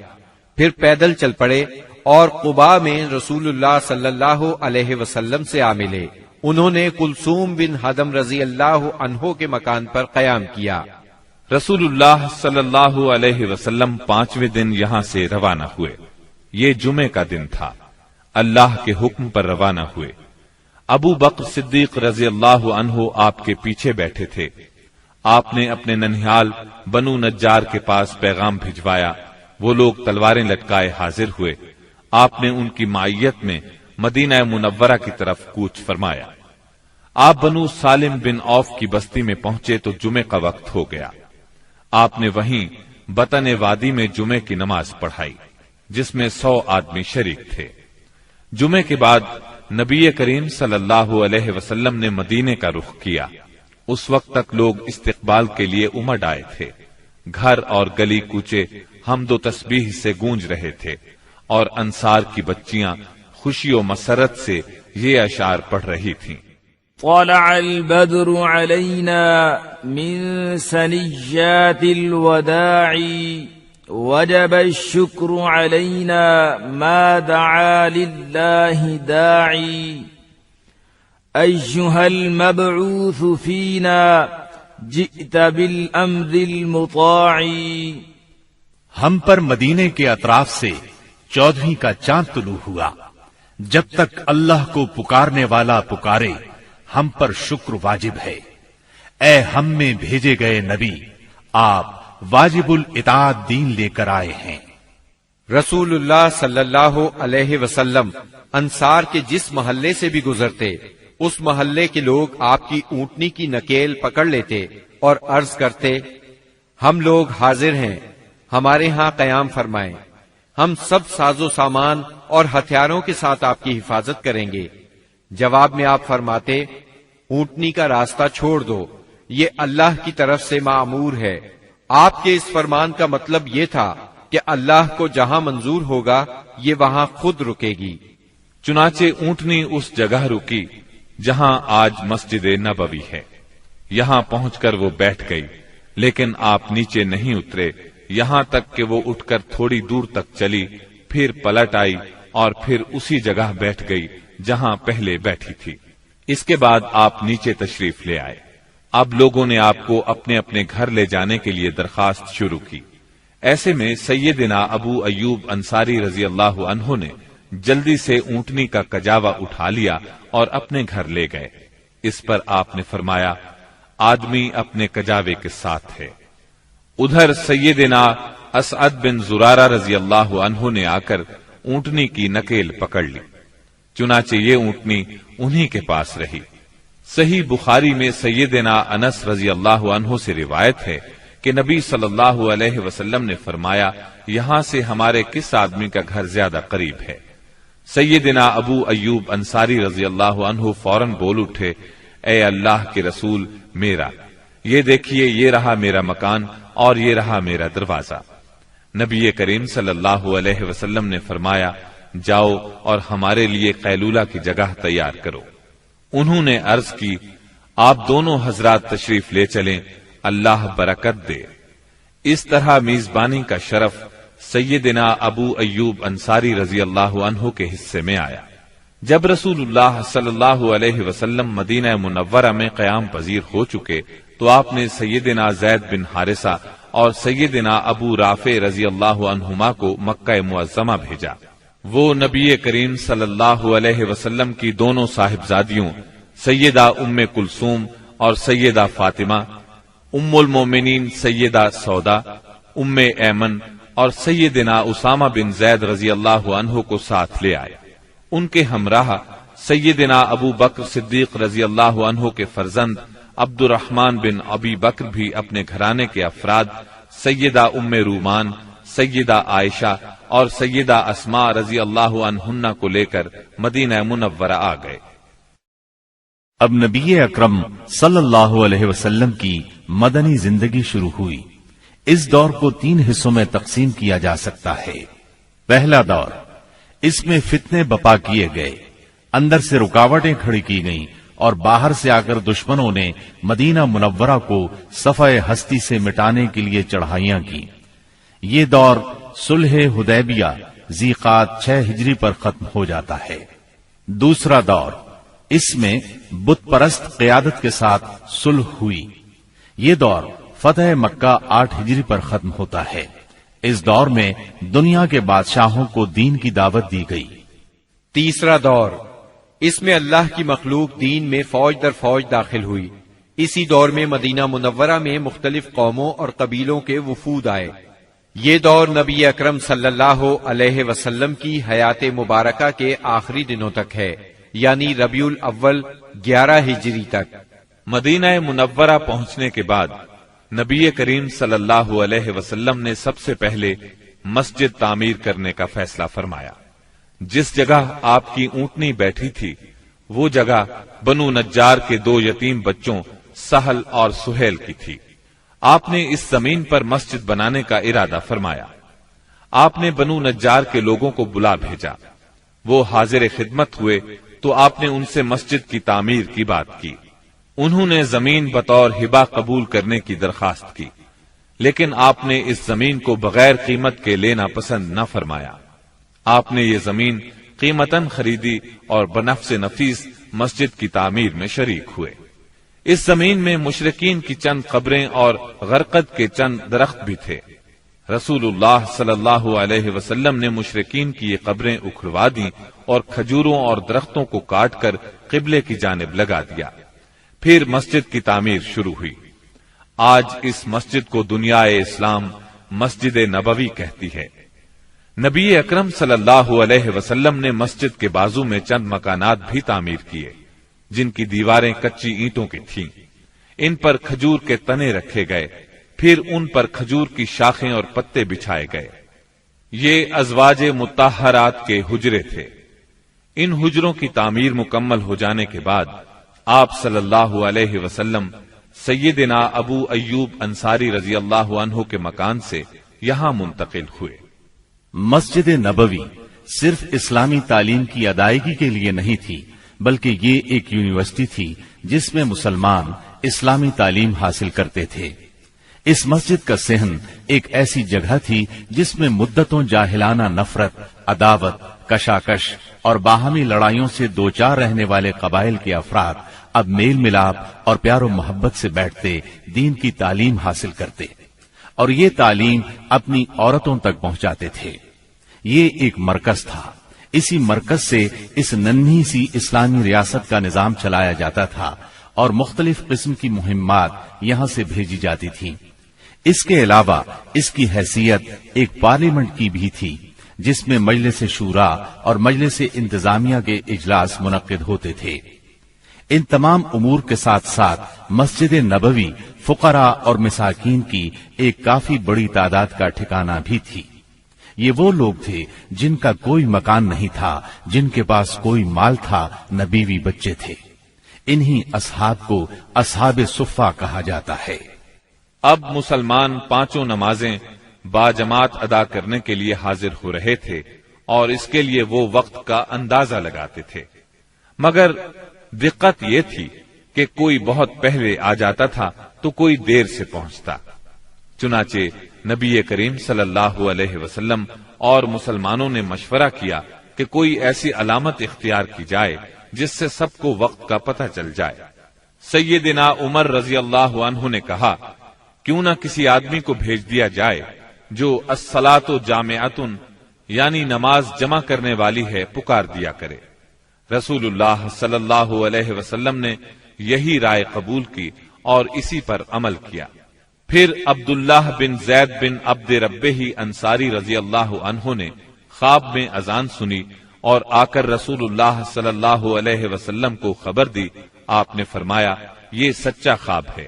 پھر پیدل چل پڑے اور قباء میں رسول اللہ صلی اللہ علیہ وسلم سے آ ملے۔ انہوں نے کلثوم بن حدم رضی اللہ عنہ کے مکان پر قیام کیا۔ رسول اللہ صلی اللہ علیہ وسلم 5ویں دن یہاں سے روانہ ہوئے۔ یہ جمعے کا دن تھا۔ اللہ کے حکم پر روانہ ہوئے۔ ابو بکر صدیق رضی اللہ عنہ آپ کے پیچھے بیٹھے تھے۔ آپ نے اپنے ننھیال بنو نجار کے پاس پیغام بھجوایا۔ وہ لوگ تلواریں لٹکائے حاضر ہوئے۔ آپ نے ان کی معیت میں مدینہ منورہ کی طرف کوچ فرمایا۔ آپ بنو سالم بن عوف کی بستی میں پہنچے تو جمعے کا وقت ہو گیا۔ آپ نے وہیں بطن وادی میں جمعے کی نماز پڑھائی جس میں 100 آدمی شریک تھے۔ جمعے کے بعد نبی کریم صلی اللہ علیہ وسلم نے مدینے کا رخ کیا۔ اس وقت تک لوگ استقبال کے لیے امڈ آئے تھے۔ گھر اور گلی کوچے حمد و تسبیح سے گونج رہے تھے اور انصار کی بچیاں خوشی و مسرت سے یہ اشعار پڑھ رہی تھیں۔ طلع البدر علينا من ثنيات الوداع وجب الشكر علينا ما دعا لله داعي أيها المبعوث فينا جئت بالأمر المطاع۔ ہم پر مدینے کے اطراف سے 14ویں کا چاند طلوع ہوا۔ جب تک اللہ کو پکارنے والا پکارے ہم پر شکر واجب ہے۔ اے ہم میں بھیجے گئے نبی، آپ واجب الاطاعت دین لے کر آئے ہیں۔ رسول اللہ صلی اللہ علیہ وسلم انصار کے جس محلے سے بھی گزرتے اس محلے کے لوگ آپ کی اونٹنی کی نکیل پکڑ لیتے اور عرض کرتے، ہم لوگ حاضر ہیں، ہمارے ہاں قیام فرمائیں، ہم سب ساز و سامان اور ہتھیاروں کے ساتھ آپ کی حفاظت کریں گے۔ جواب میں آپ فرماتے، اونٹنی کا راستہ چھوڑ دو، یہ اللہ کی طرف سے مأمور ہے آپ کے اس فرمان کا مطلب یہ تھا کہ اللہ کو جہاں منظور ہوگا یہ وہاں خود رکے گی۔ چنانچہ اونٹنی اس جگہ رکی جہاں آج مسجد نبوی ہے۔ یہاں پہنچ کر وہ بیٹھ گئی، لیکن آپ نیچے نہیں اترے یہاں تک کہ وہ اٹھ کر تھوڑی دور تک چلی، پھر پلٹ آئی اور پھر اسی جگہ بیٹھ گئی جہاں پہلے بیٹھی تھی۔ اس کے بعد آپ نیچے تشریف لے آئے۔ اب لوگوں نے آپ کو اپنے اپنے گھر لے جانے کے لیے درخواست شروع کی۔ ایسے میں سیدنا ابو ایوب انصاری رضی اللہ عنہ نے جلدی سے اونٹنی کا کجاوا اٹھا لیا اور اپنے گھر لے گئے۔ اس پر آپ نے فرمایا، آدمی اپنے کجاوے کے ساتھ ہے۔ ادھر سیدنا اسعد بن زرارہ رضی اللہ عنہ نے آ کر اونٹنی کی نکیل پکڑ لی، چنانچہ یہ اونٹنی انہی کے پاس رہی۔ صحیح بخاری میں سیدنا انس رضی اللہ عنہ سے روایت ہے کہ نبی صلی اللہ علیہ وسلم نے فرمایا، یہاں سے ہمارے کس آدمی کا گھر زیادہ قریب ہے؟ سیدنا ابو ایوب انصاری رضی اللہ عنہ فوراً بول اٹھے، اے اللہ کے رسول، میرا یہ دیکھیے، یہ رہا میرا مکان اور یہ رہا میرا دروازہ۔ نبی کریم صلی اللہ علیہ وسلم نے فرمایا، جاؤ اور ہمارے لیے قیلولہ کی جگہ تیار کرو۔ انہوں نے عرض کی، آپ دونوں حضرات تشریف لے چلیں، اللہ برکت دے۔ اس طرح میزبانی کا شرف سیدنا ابو ایوب انصاری رضی اللہ عنہ کے حصے میں آیا۔ جب رسول اللہ صلی اللہ علیہ وسلم مدینہ منورہ میں قیام پذیر ہو چکے تو آپ نے سیدنا زید بن حارثہ اور سیدنا ابو رافع رضی اللہ عنہما کو مکہ معظمہ بھیجا۔ وہ نبی کریم صلی اللہ علیہ وسلم کی دونوں صاحبزادیوں سیدہ ام کلثوم اور سیدہ فاطمہ، ام المومنین سیدہ سودا، ام ایمن اور سیدنا اسامہ بن زید رضی اللہ عنہ کو ساتھ لے آئے۔ ان کے ہمراہ سیدنا ابو بکر صدیق رضی اللہ عنہ کے فرزند عبد الرحمن بن ابی بکر بھی اپنے گھرانے کے افراد سیدہ ام رومان، سیدہ عائشہ اور سیدہ اسماء رضی اللہ عنہن کو لے کر مدینہ منورہ آ گئے۔ اب نبی اکرم صلی اللہ علیہ وسلم کی مدنی زندگی شروع ہوئی۔ اس دور کو 3 حصوں میں تقسیم کیا جا سکتا ہے۔ پہلا دور، اس میں فتنے بپا کیے گئے، اندر سے رکاوٹیں کھڑی کی گئیں اور باہر سے آ کر دشمنوں نے مدینہ منورہ کو صفحہ ہستی سے مٹانے کے لیے چڑھائیاں کی۔ یہ دور صلح حدیبیہ ذیقعد 6 ہجری پر ختم ہو جاتا ہے۔ دوسرا دور، اس میں بت پرست قیادت کے ساتھ صلح ہوئی۔ یہ دور فتح مکہ 8 ہجری پر ختم ہوتا ہے۔ اس دور میں دنیا کے بادشاہوں کو دین کی دعوت دی گئی۔ تیسرا دور، اس میں اللہ کی مخلوق دین میں فوج در فوج داخل ہوئی۔ اسی دور میں مدینہ منورہ میں مختلف قوموں اور قبیلوں کے وفود آئے۔ یہ دور نبی اکرم صلی اللہ علیہ وسلم کی حیات مبارکہ کے آخری دنوں تک ہے، یعنی ربیع الاول 11 ہجری تک۔ مدینہ منورہ پہنچنے کے بعد نبی کریم صلی اللہ علیہ وسلم نے سب سے پہلے مسجد تعمیر کرنے کا فیصلہ فرمایا۔ جس جگہ آپ کی اونٹنی بیٹھی تھی وہ جگہ بنو نجار کے 2 یتیم بچوں سہل اور سہیل کی تھی۔ آپ نے اس زمین پر مسجد بنانے کا ارادہ فرمایا۔ آپ نے بنو نجار کے لوگوں کو بلا بھیجا۔ وہ حاضر خدمت ہوئے تو آپ نے ان سے مسجد کی تعمیر کی بات کی۔ انہوں نے زمین بطور ہبہ قبول کرنے کی درخواست کی، لیکن آپ نے اس زمین کو بغیر قیمت کے لینا پسند نہ فرمایا۔ آپ نے یہ زمین قیمتاً خریدی اور بنفس نفیس مسجد کی تعمیر میں شریک ہوئے۔ اس زمین میں مشرکین کی چند قبریں اور غرقد کے چند درخت بھی تھے۔ رسول اللہ صلی اللہ علیہ وسلم نے مشرکین کی یہ قبریں اکھڑوا دیں اور کھجوروں اور درختوں کو کاٹ کر قبلے کی جانب لگا دیا۔ پھر مسجد کی تعمیر شروع ہوئی۔ آج اس مسجد کو دنیا اسلام مسجد نبوی کہتی ہے۔ نبی اکرم صلی اللہ علیہ وسلم نے مسجد کے بازو میں چند مکانات بھی تعمیر کیے جن کی دیواریں کچی اینٹوں کی تھیں۔ ان پر کھجور کے تنے رکھے گئے، پھر ان پر کھجور کی شاخیں اور پتے بچھائے گئے۔ یہ ازواج مطہرات کے حجرے تھے۔ ان حجروں کی تعمیر مکمل ہو جانے کے بعد آپ صلی اللہ علیہ وسلم سیدنا ابو ایوب انصاری رضی اللہ عنہ کے مکان سے یہاں منتقل ہوئے۔ مسجد نبوی صرف اسلامی تعلیم کی ادائیگی کے لیے نہیں تھی، بلکہ یہ ایک یونیورسٹی تھی جس میں مسلمان اسلامی تعلیم حاصل کرتے تھے۔ اس مسجد کا صحن ایک ایسی جگہ تھی جس میں مدتوں جاہلانہ نفرت، عداوت، کشاکش اور باہمی لڑائیوں سے دوچار رہنے والے قبائل کے افراد اب میل ملاپ اور پیار و محبت سے بیٹھتے دین کی تعلیم حاصل کرتے اور یہ تعلیم اپنی عورتوں تک پہنچاتے تھے۔ یہ ایک مرکز تھا۔ اسی مرکز سے اس ننھی سی اسلامی ریاست کا نظام چلایا جاتا تھا اور مختلف قسم کی مہمات یہاں سے بھیجی جاتی تھیں۔ اس کے علاوہ اس کی حیثیت ایک پارلیمنٹ کی بھی تھی جس میں مجلس شورا اور مجلس انتظامیہ کے اجلاس منعقد ہوتے تھے۔ ان تمام امور کے ساتھ ساتھ مسجد نبوی فقراء اور مساکین کی ایک کافی بڑی تعداد کا ٹھکانہ بھی تھی۔ یہ وہ لوگ تھے جن کا کوئی مکان نہیں تھا، جن کے پاس کوئی مال تھا، نہ بیوی بچے تھے۔ انہی اصحاب کو اصحاب صفہ کہا جاتا ہے۔ اب مسلمان پانچوں نمازیں باجماعت ادا کرنے کے لیے حاضر ہو رہے تھے اور اس کے لیے وہ وقت کا اندازہ لگاتے تھے، مگر دقت یہ تھی کہ کوئی بہت پہلے آ جاتا تھا تو کوئی دیر سے پہنچتا۔ چنانچہ نبی کریم صلی اللہ علیہ وسلم اور مسلمانوں نے مشورہ کیا کہ کوئی ایسی علامت اختیار کی جائے جس سے سب کو وقت کا پتہ چل جائے۔ سیدنا عمر رضی اللہ عنہ نے کہا، کیوں نہ کسی آدمی کو بھیج دیا جائے جو الصلاۃ جامعۃ یعنی نماز جمع کرنے والی ہے پکار دیا کرے۔ رسول اللہ صلی اللہ علیہ وسلم نے یہی رائے قبول کی اور اسی پر عمل کیا۔ پھر عبداللہ بن زید بن عبد ربہ انصاری رضی اللہ عنہ نے خواب میں اذان سنی اور آ کر رسول اللہ صلی اللہ علیہ وسلم کو خبر دی۔ آپ نے فرمایا، یہ سچا خواب ہے۔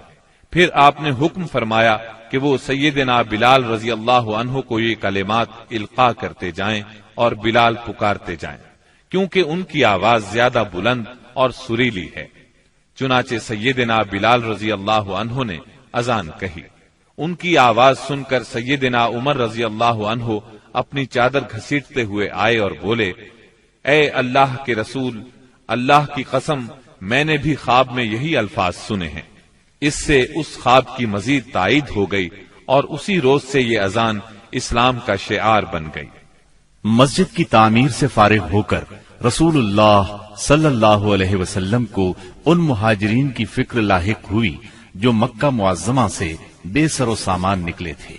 پھر آپ نے حکم فرمایا کہ وہ سیدنا بلال رضی اللہ عنہ کو یہ کلمات القاء کرتے جائیں اور بلال پکارتے جائیں، کیونکہ ان کی آواز زیادہ بلند اور سریلی ہے۔ چنانچہ سیدنا بلال رضی اللہ عنہ نے اذان کہی۔ ان کی آواز سن کر سیدنا عمر رضی اللہ عنہ اپنی چادر گھسیٹتے ہوئے آئے اور بولے، اے اللہ کے رسول، اللہ کی قسم میں نے بھی خواب میں یہی الفاظ سنے ہیں۔ اس سے اس خواب کی مزید تائید ہو گئی اور اسی روز سے یہ اذان اسلام کا شعار بن گئی۔ مسجد کی تعمیر سے فارغ ہو کر رسول اللہ صلی اللہ علیہ وسلم کو ان مہاجرین کی فکر لاحق ہوئی جو مکہ معظمہ سے بے سر و سامان نکلے تھے،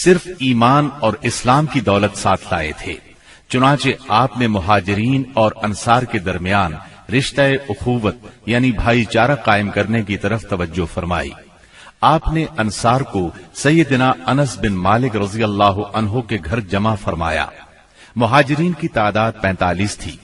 صرف ایمان اور اسلام کی دولت ساتھ لائے تھے۔ چنانچہ آپ نے مہاجرین اور انصار کے درمیان رشتہ اخوت یعنی بھائی چارہ قائم کرنے کی طرف توجہ فرمائی۔ آپ نے انصار کو سیدنا انس بن مالک رضی اللہ عنہ کے گھر جمع فرمایا۔ مہاجرین کی تعداد 45 تھی۔